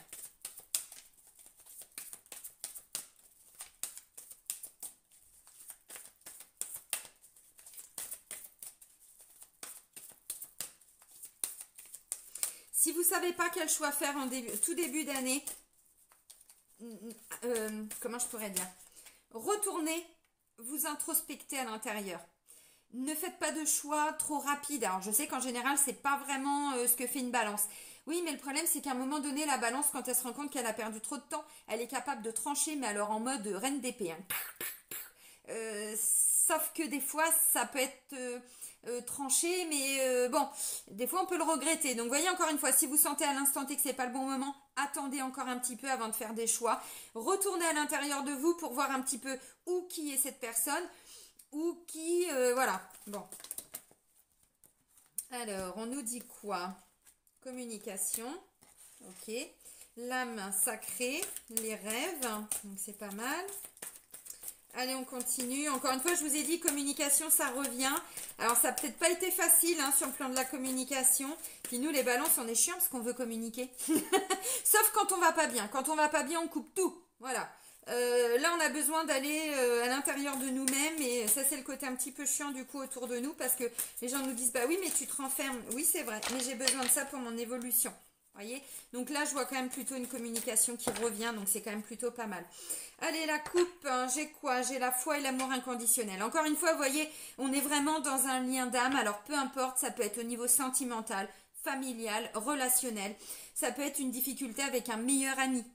Si vous ne savez pas quel choix faire en tout début d'année, comment je pourrais dire, retournez vous introspecter à l'intérieur. Ne faites pas de choix trop rapides. Alors je sais qu'en général c'est pas vraiment ce que fait une balance. Oui, mais le problème c'est qu'à un moment donné la balance, quand elle se rend compte qu'elle a perdu trop de temps, elle est capable de trancher, mais alors en mode reine d'épée. Hein. Sauf que des fois ça peut être tranché, mais bon, des fois on peut le regretter. Donc voyez, encore une fois, si vous sentez à l'instant T que c'est pas le bon moment, attendez encore un petit peu avant de faire des choix. Retournez à l'intérieur de vous pour voir un petit peu où qui est cette personne, ou qui, voilà, bon. Alors, on nous dit quoi? Communication, ok. L'âme sacrée, les rêves, donc c'est pas mal. Allez, on continue. Encore une fois, je vous ai dit, communication, ça revient. Alors, ça n'a peut-être pas été facile hein, sur le plan de la communication. Puis nous, les balances, on est chiants parce qu'on veut communiquer. Sauf quand on va pas bien. Quand on va pas bien, on coupe tout. Voilà. Là, on a besoin d'aller à l'intérieur de nous-mêmes. Et ça, c'est le côté un petit peu chiant du coup autour de nous. Parce que les gens nous disent, bah oui, mais tu te renfermes. Oui, c'est vrai. Mais j'ai besoin de ça pour mon évolution. Voyez, donc là je vois quand même plutôt une communication qui revient, donc c'est quand même plutôt pas mal. Allez, la coupe, hein, j'ai quoi? J'ai la foi et l'amour inconditionnel. Encore une fois, vous voyez, on est vraiment dans un lien d'âme, alors peu importe, ça peut être au niveau sentimental, familial, relationnel, ça peut être une difficulté avec un meilleur ami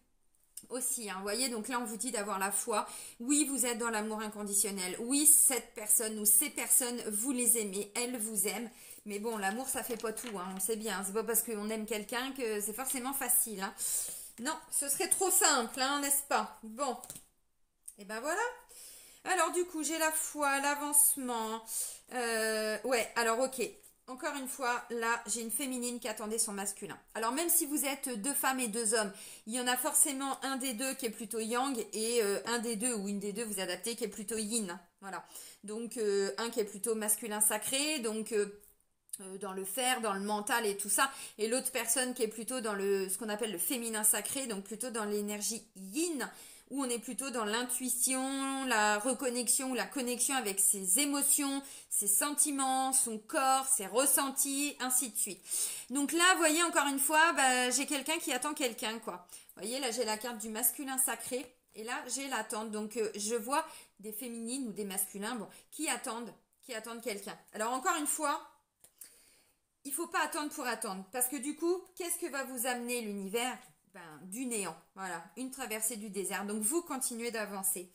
aussi, hein, vous voyez, donc là on vous dit d'avoir la foi. Oui, vous êtes dans l'amour inconditionnel, oui, cette personne ou ces personnes, vous les aimez, elles vous aiment. Mais bon, l'amour, ça fait pas tout, hein, on sait bien. C'est pas parce qu'on aime quelqu'un que c'est forcément facile. Hein. Non, ce serait trop simple, hein, n'est-ce pas? Bon, et ben voilà. Alors du coup, j'ai la foi, l'avancement. Ouais, alors ok. Encore une fois, là, j'ai une féminine qui attendait son masculin. Alors même si vous êtes deux femmes et deux hommes, il y en a forcément un des deux qui est plutôt yang et un des deux ou une des deux vous adaptez qui est plutôt yin. Voilà. Donc un qui est plutôt masculin sacré, donc dans le faire, dans le mental et tout ça, et l'autre personne qui est plutôt dans ce qu'on appelle le féminin sacré, donc plutôt dans l'énergie yin, où on est plutôt dans l'intuition, la reconnexion ou la connexion avec ses émotions, ses sentiments, son corps, ses ressentis, ainsi de suite. Donc là, vous voyez, encore une fois, bah, j'ai quelqu'un qui attend quelqu'un, quoi. Vous voyez, là, j'ai la carte du masculin sacré, et là, j'ai l'attente. Donc, je vois des féminines ou des masculins, bon, qui attendent quelqu'un. Alors, encore une fois, il ne faut pas attendre pour attendre. Parce que du coup, qu'est-ce que va vous amener l'univers? Ben, du néant. Voilà, une traversée du désert. Donc, vous continuez d'avancer.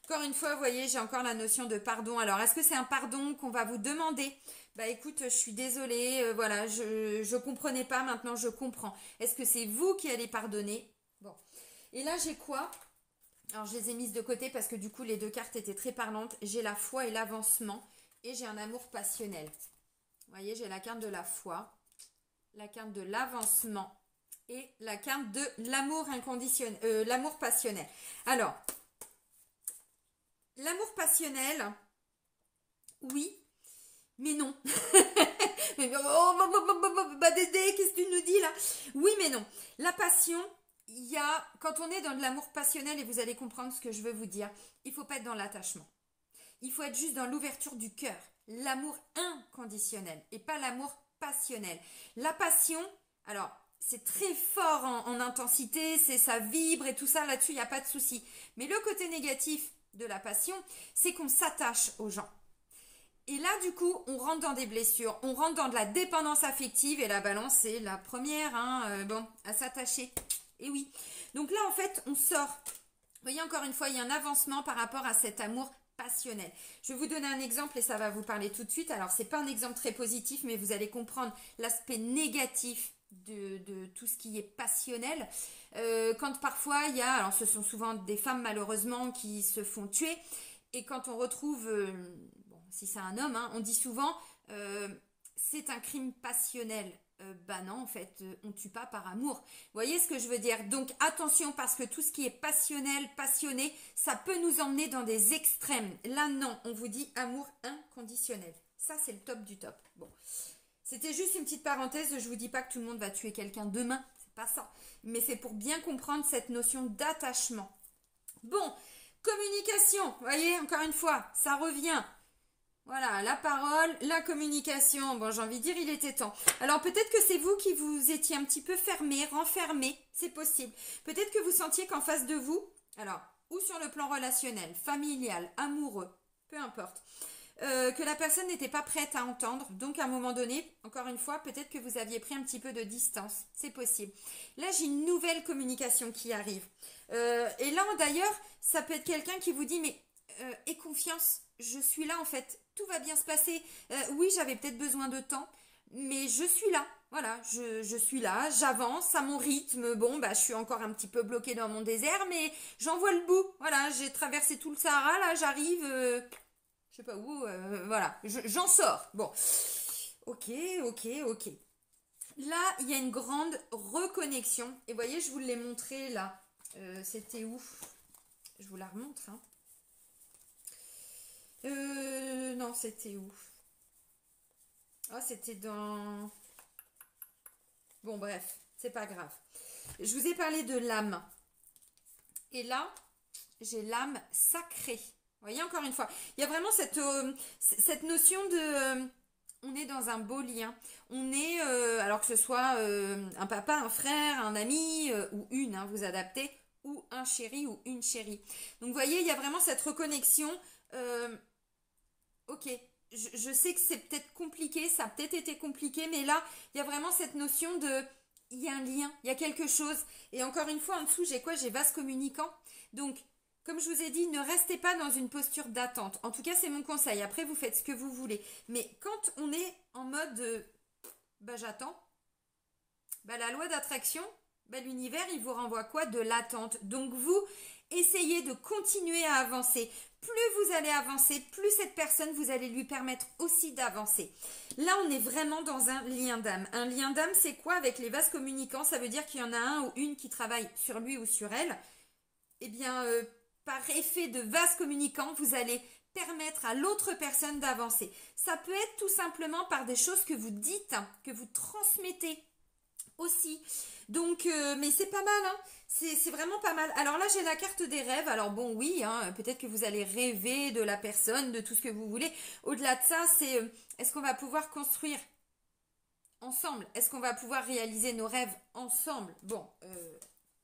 Encore une fois, vous voyez, j'ai encore la notion de pardon. Alors, est-ce que c'est un pardon qu'on va vous demander? Bah écoute, je suis désolée, voilà, je comprenais pas, maintenant je comprends. Est-ce que c'est vous qui allez pardonner? Bon. Et là, j'ai quoi? Alors, je les ai mises de côté parce que du coup, les deux cartes étaient très parlantes. J'ai la foi et l'avancement. Et j'ai un amour passionnel. Vous voyez, j'ai la carte de la foi, la carte de l'avancement et la carte de l'amour inconditionnel, l'amour passionnel. Alors, l'amour passionnel, oui, mais non. Bah Dédé, qu'est-ce que tu nous dis là? Oui, mais non. La passion, quand on est dans de l'amour passionnel, et vous allez comprendre ce que je veux vous dire, il ne faut pas être dans l'attachement. Il faut être juste dans l'ouverture du cœur. L'amour inconditionnel et pas l'amour passionnel. La passion, alors c'est très fort en intensité, ça vibre et tout ça, là-dessus il n'y a pas de souci. Mais le côté négatif de la passion, c'est qu'on s'attache aux gens. Et là du coup, on rentre dans des blessures, on rentre dans de la dépendance affective et la balance c'est la première à s'attacher. Et oui. Donc là en fait, on sort. Vous voyez encore une fois, il y a un avancement par rapport à cet amour passionnel. Je vais vous donner un exemple et ça va vous parler tout de suite. Alors, c'est pas un exemple très positif, mais vous allez comprendre l'aspect négatif de tout ce qui est passionnel. Quand parfois il y a, alors ce sont souvent des femmes malheureusement qui se font tuer, et quand on retrouve, bon, si c'est un homme, hein, on dit souvent c'est un crime passionnel. Bah non, en fait, on tue pas par amour. Vous voyez ce que je veux dire? Donc attention, parce que tout ce qui est passionnel, passionné, ça peut nous emmener dans des extrêmes. Là, non, on vous dit amour inconditionnel. Ça, c'est le top du top. Bon, c'était juste une petite parenthèse. Je vous dis pas que tout le monde va tuer quelqu'un demain. C'est pas ça. Mais c'est pour bien comprendre cette notion d'attachement. Bon, communication. Vous voyez, encore une fois, ça revient. Voilà, la parole, la communication. Bon, j'ai envie de dire, il était temps. Alors, peut-être que c'est vous qui vous étiez un petit peu fermé, renfermé. C'est possible. Peut-être que vous sentiez qu'en face de vous, alors, ou sur le plan relationnel, familial, amoureux, peu importe, que la personne n'était pas prête à entendre. Donc, à un moment donné, encore une fois, peut-être que vous aviez pris un petit peu de distance. C'est possible. Là, j'ai une nouvelle communication qui arrive. Et là, d'ailleurs, ça peut être quelqu'un qui vous dit, mais aie confiance, je suis là en fait, tout va bien se passer. Oui, j'avais peut-être besoin de temps, mais je suis là. Voilà, je suis là, j'avance à mon rythme. Bon, bah, je suis encore un petit peu bloquée dans mon désert, mais j'en vois le bout. Voilà, j'ai traversé tout le Sahara, là, j'arrive, je sais pas où, voilà, j'en sors. Bon, ok. Là, il y a une grande reconnexion. Et vous voyez, je vous l'ai montré là. C'était où? Je vous la remontre, hein. Non, c'était où? Ah, c'était dans... Bon, bref, c'est pas grave. Je vous ai parlé de l'âme. Et là, j'ai l'âme sacrée. Vous voyez, encore une fois, il y a vraiment cette notion de... on est dans un beau lien. On est, alors que ce soit un papa, un frère, un ami, ou une, hein, vous adaptez, ou un chéri ou une chérie. Donc, vous voyez, il y a vraiment cette reconnexion... ok, je sais que c'est peut-être compliqué, ça a peut-être été compliqué, mais là, il y a vraiment cette notion de... il y a un lien, il y a quelque chose. Et encore une fois, en dessous, j'ai quoi? J'ai vase communicant. Donc, comme je vous ai dit, ne restez pas dans une posture d'attente. En tout cas, c'est mon conseil. Après, vous faites ce que vous voulez. Mais quand on est en mode bah, j'attends, bah, la loi d'attraction, bah, l'univers, il vous renvoie quoi? De l'attente. Donc, vous, essayez de continuer à avancer. Plus vous allez avancer, plus cette personne, vous allez lui permettre aussi d'avancer. Là, on est vraiment dans un lien d'âme. Un lien d'âme, c'est quoi? Avec les vases communicants, ça veut dire qu'il y en a un ou une qui travaille sur lui ou sur elle. Eh bien, par effet de vase communicant, vous allez permettre à l'autre personne d'avancer. Ça peut être tout simplement par des choses que vous dites, que vous transmettez aussi. Donc, mais c'est pas mal, hein. C'est vraiment pas mal. Alors là, j'ai la carte des rêves. Alors bon, oui, hein, peut-être que vous allez rêver de la personne, de tout ce que vous voulez. Au-delà de ça, c'est est-ce qu'on va pouvoir construire ensemble? Est-ce qu'on va pouvoir réaliser nos rêves ensemble? Bon,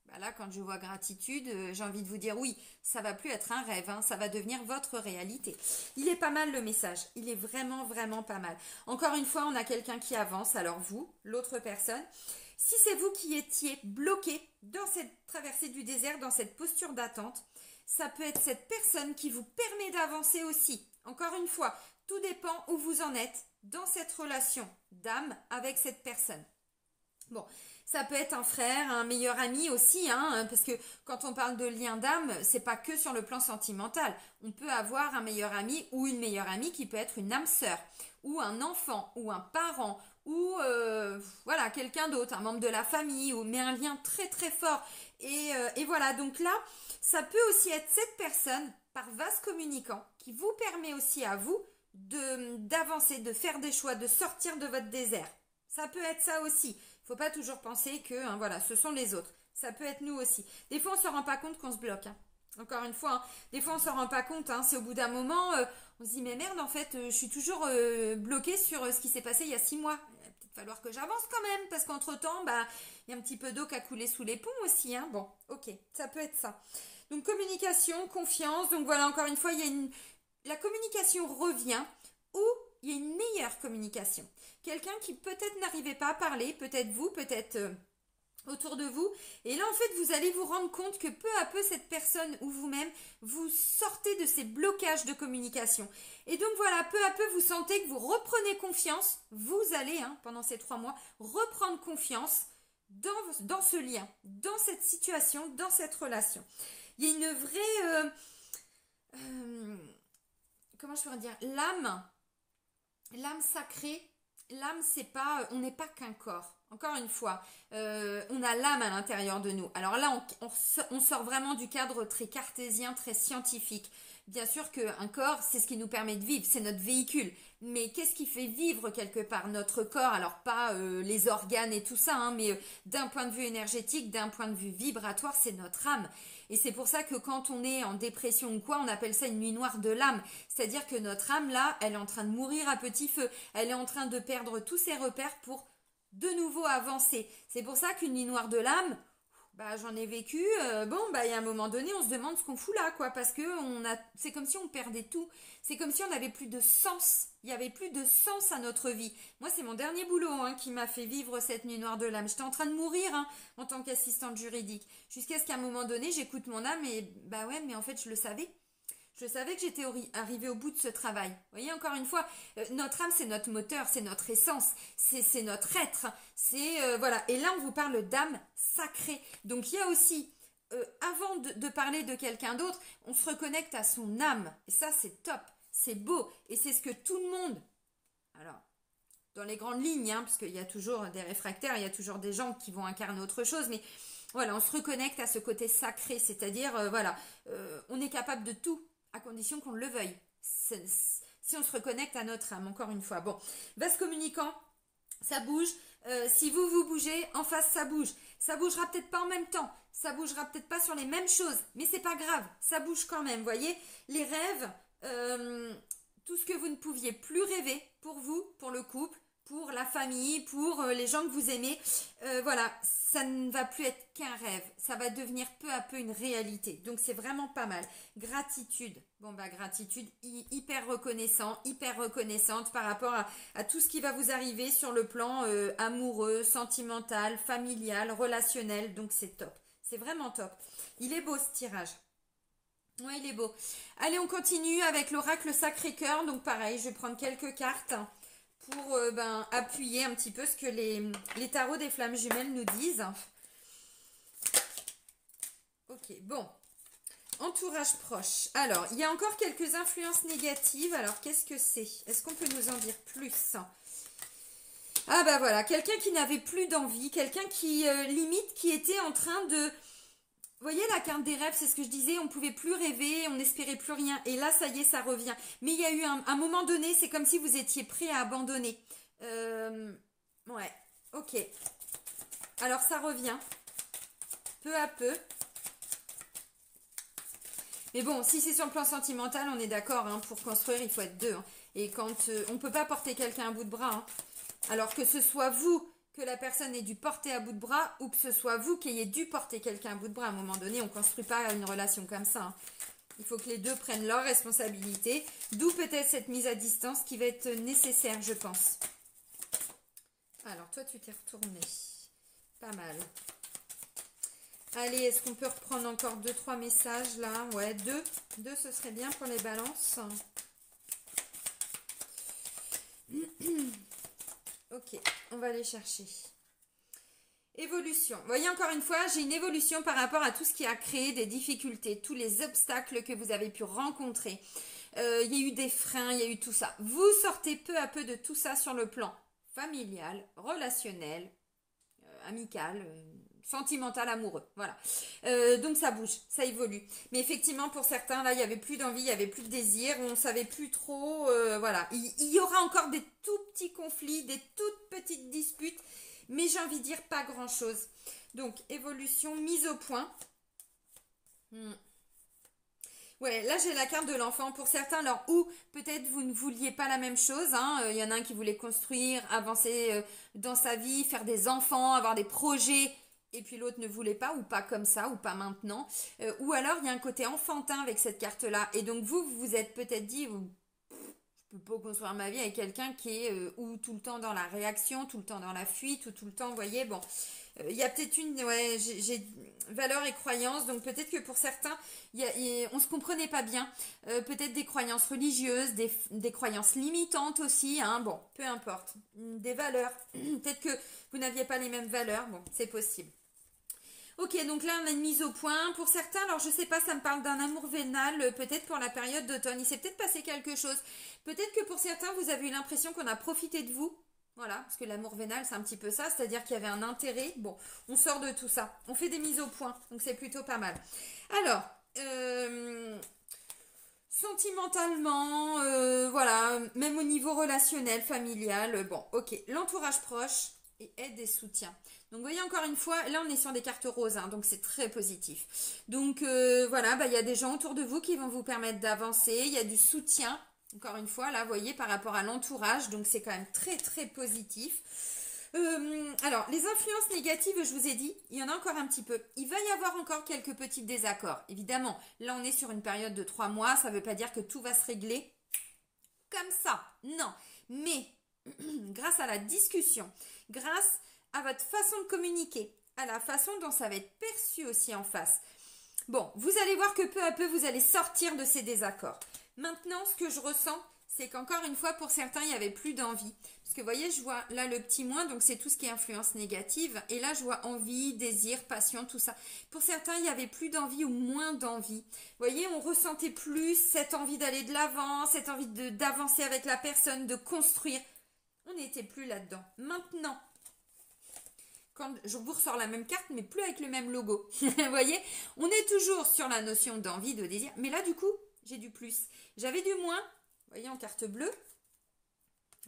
bah là, quand je vois gratitude, j'ai envie de vous dire oui, ça va plus être un rêve, hein, ça va devenir votre réalité. Il est pas mal le message. Il est vraiment, vraiment pas mal. Encore une fois, on a quelqu'un qui avance. Alors vous, l'autre personne. Si c'est vous qui étiez bloqué dans cette traversée du désert, dans cette posture d'attente, ça peut être cette personne qui vous permet d'avancer aussi. Encore une fois, tout dépend où vous en êtes dans cette relation d'âme avec cette personne. Bon, ça peut être un frère, un meilleur ami aussi, hein, parce que quand on parle de lien d'âme, c'est pas que sur le plan sentimental. On peut avoir un meilleur ami ou une meilleure amie qui peut être une âme sœur, ou un enfant, ou un parent, ou voilà, quelqu'un d'autre, un membre de la famille, mais un lien très très fort. Et voilà, donc là, ça peut aussi être cette personne, par vase communicant, qui vous permet aussi à vous d'avancer, de faire des choix, de sortir de votre désert. Ça peut être ça aussi. Il ne faut pas toujours penser que hein, voilà, ce sont les autres. Ça peut être nous aussi. Des fois, on ne se rend pas compte qu'on se bloque. Hein. Encore une fois, hein, des fois, on ne se rend pas compte. Hein, c'est au bout d'un moment, on se dit, mais merde, en fait, je suis toujours bloquée sur ce qui s'est passé il y a 6 mois. Il va peut-être falloir que j'avance quand même, parce qu'entre-temps, bah, il y a un petit peu d'eau qui a coulé sous les ponts aussi. Hein. Bon, ok, ça peut être ça. Donc, communication, confiance. Donc, voilà, encore une fois, la communication revient ou il y a une meilleure communication. Quelqu'un qui peut-être n'arrivait pas à parler, peut-être vous, peut-être autour de vous. Et là, en fait, vous allez vous rendre compte que peu à peu, cette personne ou vous-même, vous sortez de ces blocages de communication. Et donc voilà, peu à peu, vous sentez que vous reprenez confiance. Vous allez, pendant ces 3 mois, reprendre confiance dans ce lien, dans cette situation, dans cette relation. Il y a une vraie... comment je pourrais dire, l'âme sacrée, l'âme, c'est pas, on n'est pas qu'un corps. Encore une fois, on a l'âme à l'intérieur de nous. Alors là, on sort vraiment du cadre très cartésien, très scientifique. Bien sûr qu'un corps, c'est ce qui nous permet de vivre, c'est notre véhicule. Mais qu'est-ce qui fait vivre quelque part notre corps? Alors pas les organes et tout ça, mais d'un point de vue énergétique, d'un point de vue vibratoire, c'est notre âme. Et c'est pour ça que quand on est en dépression ou quoi, on appelle ça une nuit noire de l'âme. C'est-à-dire que notre âme, là, elle est en train de mourir à petit feu. Elle est en train de perdre tous ses repères pour de nouveau avancer. C'est pour ça qu'une nuit noire de l'âme, bah j'en ai vécu, il y a un moment donné, on se demande ce qu'on fout là, quoi, parce que c'est comme si on perdait tout. C'est comme si on n'avait plus de sens. Il n'y avait plus de sens à notre vie. Moi, c'est mon dernier boulot qui m'a fait vivre cette nuit noire de l'âme. J'étais en train de mourir en tant qu'assistante juridique. Jusqu'à ce qu'à un moment donné, j'écoute mon âme et bah ouais, mais en fait, je le savais. Je savais que j'étais arrivée au bout de ce travail. Vous voyez, encore une fois, notre âme, c'est notre moteur, c'est notre essence, c'est notre être. Voilà. Et là, on vous parle d'âme sacrée. Donc, il y a aussi, avant de parler de quelqu'un d'autre, on se reconnecte à son âme. Et ça, c'est top, c'est beau. Et c'est ce que tout le monde... Alors, dans les grandes lignes, parce qu'il y a toujours des réfractaires, il y a toujours des gens qui vont incarner autre chose, mais voilà, on se reconnecte à ce côté sacré, c'est-à-dire, on est capable de tout, à condition qu'on le veuille. Si on se reconnecte à notre âme, encore une fois. Bon, vase communicant, ça bouge. Si vous bougez, en face, ça bouge. Ça bougera peut-être pas en même temps. Ça bougera peut-être pas sur les mêmes choses. Mais c'est pas grave. Ça bouge quand même. Voyez, les rêves, tout ce que vous ne pouviez plus rêver pour vous, pour le couple, pour la famille, pour les gens que vous aimez, voilà, ça ne va plus être qu'un rêve, ça va devenir peu à peu une réalité, donc c'est vraiment pas mal. Gratitude, gratitude, hyper reconnaissant, hyper reconnaissante par rapport à tout ce qui va vous arriver sur le plan amoureux, sentimental, familial, relationnel, donc c'est top, c'est vraiment top. Il est beau ce tirage. Oui, il est beau. Allez, on continue avec l'oracle Sacré-Cœur, donc pareil, je vais prendre quelques cartes pour appuyer un petit peu ce que les tarots des flammes jumelles nous disent. Ok, bon. Entourage proche. Alors, il y a encore quelques influences négatives. Alors, qu'est-ce que c'est? Est-ce qu'on peut nous en dire plus? Ah bah voilà, quelqu'un qui n'avait plus d'envie, quelqu'un qui, limite, qui était en train de... Vous voyez la carte des rêves, c'est ce que je disais, on ne pouvait plus rêver, on n'espérait plus rien. Et là, ça y est, ça revient. Mais il y a eu un moment donné, c'est comme si vous étiez prêt à abandonner. Ouais, ok. Alors ça revient, peu à peu. Mais bon, si c'est sur le plan sentimental, on est d'accord, pour construire, il faut être deux. Et quand on ne peut pas porter quelqu'un à bout de bras, alors que ce soit vous... que la personne ait dû porter à bout de bras ou que ce soit vous qui ayez dû porter quelqu'un à bout de bras. À un moment donné, on ne construit pas une relation comme ça. Il faut que les deux prennent leurs responsabilités. D'où peut-être cette mise à distance qui va être nécessaire, je pense. Alors, toi, tu t'es retourné. Pas mal. Allez, est-ce qu'on peut reprendre encore 2-3 messages là? Ouais, 2. 2, ce serait bien pour les balances. Ok, on va aller chercher. Évolution. Vous voyez, encore une fois, j'ai une évolution par rapport à tout ce qui a créé des difficultés, tous les obstacles que vous avez pu rencontrer. Il y a eu des freins, il y a eu tout ça. Vous sortez peu à peu de tout ça sur le plan familial, relationnel, amical, sentimental, amoureux. Voilà. Donc ça bouge, ça évolue. Mais effectivement, pour certains, là, il n'y avait plus d'envie, il n'y avait plus de désir, on ne savait plus trop. Voilà. Il y aura encore des tout petits conflits, des toutes petites disputes, mais j'ai envie de dire pas grand-chose. Donc, évolution, mise au point. Ouais, là j'ai la carte de l'enfant pour certains, alors ou peut-être vous ne vouliez pas la même chose, il y en a un qui voulait construire, avancer dans sa vie, faire des enfants, avoir des projets, et puis l'autre ne voulait pas, ou pas comme ça, ou pas maintenant, ou alors il y a un côté enfantin avec cette carte-là, et donc vous vous êtes peut-être dit, je peux peux construire ma vie avec quelqu'un qui est ou tout le temps dans la réaction, tout le temps dans la fuite, ou tout le temps, vous voyez, bon, il y a peut-être j'ai valeurs et croyances, donc peut-être que pour certains, on se comprenait pas bien, peut-être des croyances religieuses, des croyances limitantes aussi, hein, bon, peu importe, des valeurs, peut-être que vous n'aviez pas les mêmes valeurs, bon, c'est possible. Ok, donc là on a une mise au point. Pour certains, alors je sais pas, ça me parle d'un amour vénal, peut-être pour la période d'automne. Il s'est peut-être passé quelque chose. Peut-être que pour certains, vous avez eu l'impression qu'on a profité de vous. Voilà, parce que l'amour vénal, c'est un petit peu ça, c'est-à-dire qu'il y avait un intérêt. Bon, on sort de tout ça. On fait des mises au point, donc c'est plutôt pas mal. Alors, sentimentalement, voilà, même au niveau relationnel, familial, bon, ok. L'entourage proche et aide et soutien. Donc vous voyez encore une fois, là on est sur des cartes roses, hein, donc c'est très positif. Donc voilà, bah, il y a des gens autour de vous qui vont vous permettre d'avancer, il y a du soutien, encore une fois, là vous voyez par rapport à l'entourage, donc c'est quand même très très positif. Alors, les influences négatives, je vous ai dit, il y en a encore un petit peu. Il va y avoir encore quelques petits désaccords. Évidemment, là on est sur une période de 3 mois, ça ne veut pas dire que tout va se régler comme ça, non. Mais grâce à la discussion, grâce à votre façon de communiquer, à la façon dont ça va être perçu aussi en face. Bon, vous allez voir que peu à peu, vous allez sortir de ces désaccords. Maintenant, ce que je ressens, c'est qu'encore une fois, pour certains, il n'y avait plus d'envie. Parce que vous voyez, je vois là le petit moins, donc c'est tout ce qui est influence négative. Et là, je vois envie, désir, passion, tout ça. Pour certains, il n'y avait plus d'envie ou moins d'envie. Vous voyez, on ressentait plus cette envie d'aller de l'avant, cette envie d'avancer avec la personne, de construire. On n'était plus là-dedans. Maintenant, quand je vous ressors la même carte, mais plus avec le même logo. Vous voyez, on est toujours sur la notion d'envie, de désir. Mais là, du coup, j'ai du plus. J'avais du moins. Vous voyez, en carte bleue.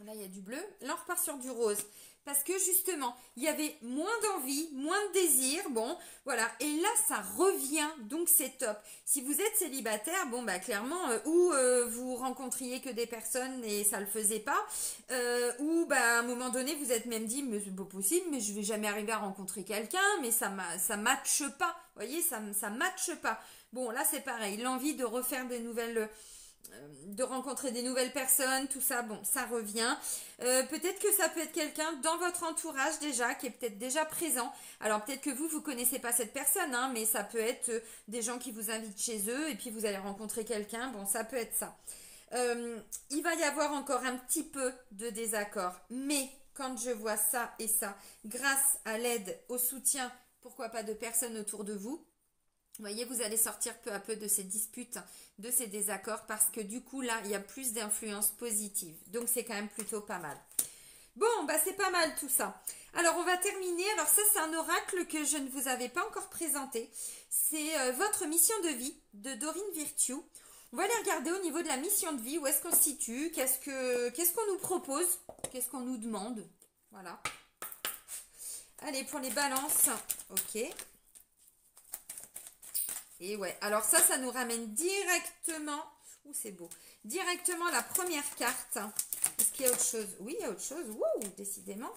Là, il y a du bleu. Là, on repart sur du rose. Parce que justement, il y avait moins d'envie, moins de désir. Bon, voilà. Et là, ça revient. Donc, c'est top. Si vous êtes célibataire, bon, bah, clairement, ou vous rencontriez que des personnes et ça ne le faisait pas. Ou, bah, à un moment donné, vous êtes même dit, mais c'est pas possible, mais je vais jamais arriver à rencontrer quelqu'un, mais ça matche pas. Vous voyez, ça matche pas. Bon, là, c'est pareil. L'envie de refaire des nouvelles... de rencontrer des nouvelles personnes, tout ça, bon, ça revient. Peut-être que ça peut être quelqu'un dans votre entourage déjà, qui est peut-être déjà présent. Alors peut-être que vous connaissez pas cette personne, hein, mais ça peut être des gens qui vous invitent chez eux et puis vous allez rencontrer quelqu'un, bon, ça peut être ça. Il va y avoir encore un petit peu de désaccord, mais quand je vois ça et ça, grâce à l'aide, au soutien, pourquoi pas de personnes autour de vous, vous voyez, vous allez sortir peu à peu de ces disputes, de ces désaccords, parce que du coup, là, il y a plus d'influence positive. Donc, c'est quand même plutôt pas mal. Bon, bah c'est pas mal tout ça. Alors, on va terminer. Alors, ça, c'est un oracle que je ne vous avais pas encore présenté. C'est votre mission de vie de Dorine Virtue. On va aller regarder au niveau de la mission de vie, où est-ce qu'on se situe, qu'est-ce qu'on nous propose, qu'est-ce qu'on nous demande. Voilà. Allez, pour les balances. Ok. Et ouais, alors ça nous ramène directement, c'est beau, directement à la première carte. Est-ce qu'il y a autre chose? Oui, il y a autre chose, wouh, décidément.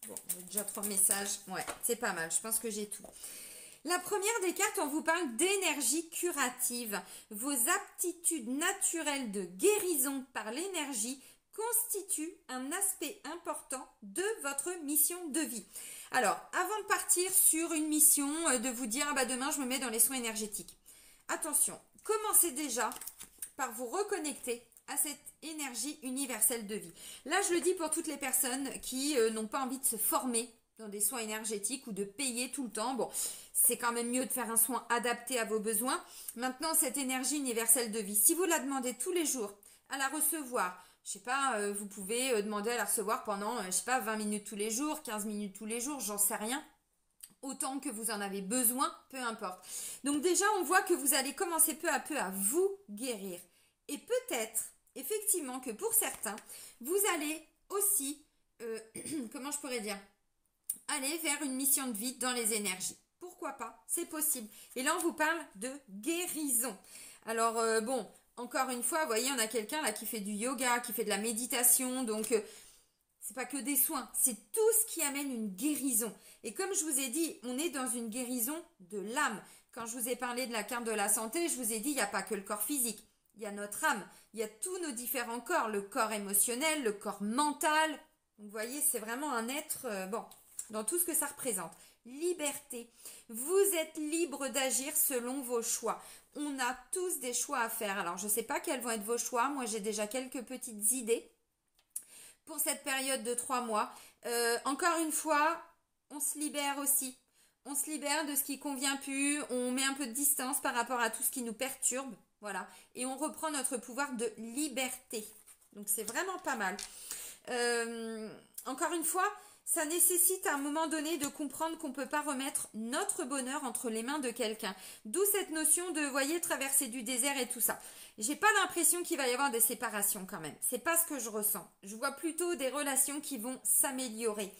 Bon, j'ai déjà 3 messages, ouais, c'est pas mal, je pense que j'ai tout. La première des cartes, on vous parle d'énergie curative. Vos aptitudes naturelles de guérison par l'énergie constituent un aspect important de votre mission de vie. Alors, avant de partir sur une mission, de vous dire, ah bah demain je me mets dans les soins énergétiques. Attention, commencez déjà par vous reconnecter à cette énergie universelle de vie. Là, je le dis pour toutes les personnes qui n'ont pas envie de se former dans des soins énergétiques ou de payer tout le temps. Bon, c'est quand même mieux de faire un soin adapté à vos besoins. Maintenant, cette énergie universelle de vie, si vous la demandez tous les jours, à la recevoir, je sais pas, vous pouvez demander à la recevoir pendant, je sais pas, 20 minutes tous les jours, 15 minutes tous les jours, j'en sais rien. Autant que vous en avez besoin, peu importe. Donc déjà, on voit que vous allez commencer peu à peu à vous guérir. Et peut-être, effectivement, que pour certains, vous allez aussi, comment je pourrais dire, aller vers une mission de vie dans les énergies. Pourquoi pas? C'est possible. Et là, on vous parle de guérison. Alors, bon... Encore une fois, vous voyez, on a quelqu'un là qui fait du yoga, qui fait de la méditation, donc c'est pas que des soins, c'est tout ce qui amène une guérison. Et comme je vous ai dit, on est dans une guérison de l'âme. Quand je vous ai parlé de la carte de la santé, je vous ai dit, il n'y a pas que le corps physique. Il y a notre âme, il y a tous nos différents corps, le corps émotionnel, le corps mental. Donc, vous voyez, c'est vraiment un être, bon, dans tout ce que ça représente. Liberté. Vous êtes libre d'agir selon vos choix. On a tous des choix à faire. Alors, je ne sais pas quels vont être vos choix. Moi, j'ai déjà quelques petites idées pour cette période de 3 mois. Encore une fois, on se libère aussi. On se libère de ce qui convient plus. On met un peu de distance par rapport à tout ce qui nous perturbe. Voilà. Et on reprend notre pouvoir de liberté. Donc, c'est vraiment pas mal. Encore une fois, ça nécessite à un moment donné de comprendre qu'on ne peut pas remettre notre bonheur entre les mains de quelqu'un. D'où cette notion de, voyez, traverser du désert et tout ça. J'ai pas l'impression qu'il va y avoir des séparations quand même. C'est pas ce que je ressens. Je vois plutôt des relations qui vont s'améliorer.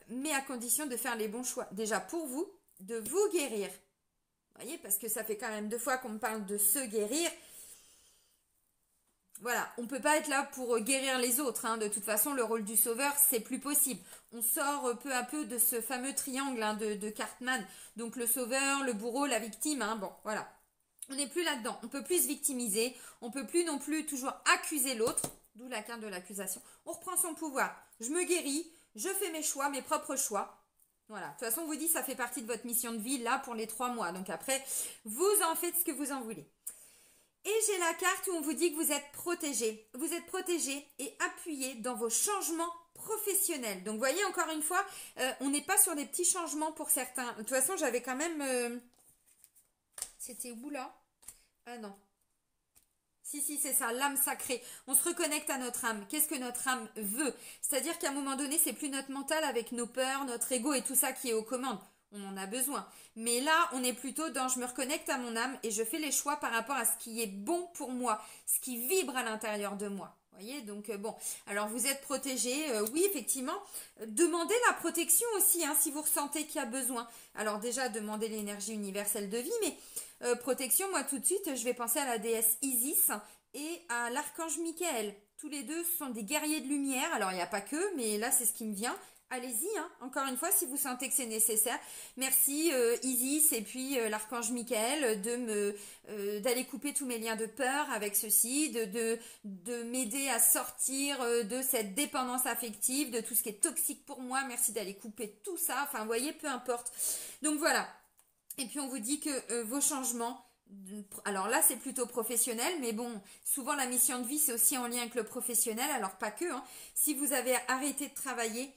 Mais à condition de faire les bons choix. Déjà pour vous, de vous guérir. Vous voyez, parce que ça fait quand même 2 fois qu'on me parle de se guérir. Voilà, on ne peut pas être là pour guérir les autres. Hein. De toute façon, le rôle du sauveur, c'est plus possible. On sort peu à peu de ce fameux triangle de Cartman. Donc le sauveur, le bourreau, la victime. Hein. Bon, voilà. On n'est plus là-dedans. On peut plus se victimiser. On peut plus non plus toujours accuser l'autre. D'où la carte de l'accusation. On reprend son pouvoir. Je me guéris. Je fais mes choix, mes propres choix. Voilà. De toute façon, on vous dit, ça fait partie de votre mission de vie là pour les 3 mois. Donc après, vous en faites ce que vous en voulez. Et j'ai la carte où on vous dit que vous êtes protégé. Vous êtes protégé et appuyé dans vos changements professionnels. Donc, vous voyez, encore une fois, on n'est pas sur des petits changements pour certains. De toute façon, j'avais quand même... C'était où, là? Ah non. Si, c'est ça, l'âme sacrée. On se reconnecte à notre âme. Qu'est-ce que notre âme veut? C'est-à-dire qu'à un moment donné, c'est plus notre mental avec nos peurs, notre ego et tout ça qui est aux commandes. On en a besoin. Mais là, on est plutôt dans je me reconnecte à mon âme et je fais les choix par rapport à ce qui est bon pour moi, ce qui vibre à l'intérieur de moi. Vous voyez, donc bon, alors vous êtes protégé, oui, effectivement. Demandez la protection aussi, hein, si vous ressentez qu'il y a besoin. Alors déjà, demandez l'énergie universelle de vie, mais protection, moi tout de suite, je vais penser à la déesse Isis et à l'archange Michael. Tous les deux sont des guerriers de lumière. Alors il n'y a pas que, mais là c'est ce qui me vient. Allez-y, hein. Encore une fois, si vous sentez que c'est nécessaire. Merci Isis et puis l'archange Michael d'aller couper tous mes liens de peur avec ceci, de m'aider à sortir de cette dépendance affective, de tout ce qui est toxique pour moi. Merci d'aller couper tout ça. Enfin, vous voyez, peu importe. Donc voilà. Et puis on vous dit que vos changements, alors là c'est plutôt professionnel, mais bon, souvent la mission de vie c'est aussi en lien avec le professionnel, alors pas que, hein. Si vous avez arrêté de travailler,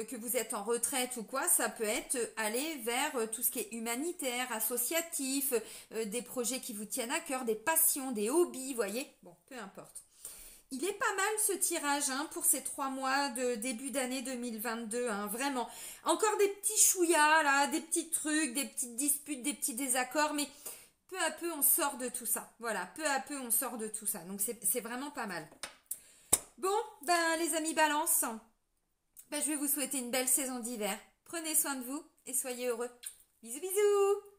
que vous êtes en retraite ou quoi, ça peut être aller vers tout ce qui est humanitaire, associatif, des projets qui vous tiennent à cœur, des passions, des hobbies, voyez, bon, peu importe. Il est pas mal ce tirage hein, pour ces 3 mois de début d'année 2022, hein, vraiment. Encore des petits chouïas, là, des petits trucs, des petites disputes, des petits désaccords, mais peu à peu on sort de tout ça. Voilà, peu à peu on sort de tout ça. Donc c'est vraiment pas mal. Bon, ben les amis balance, ben, je vais vous souhaiter une belle saison d'hiver. Prenez soin de vous et soyez heureux. Bisous bisous.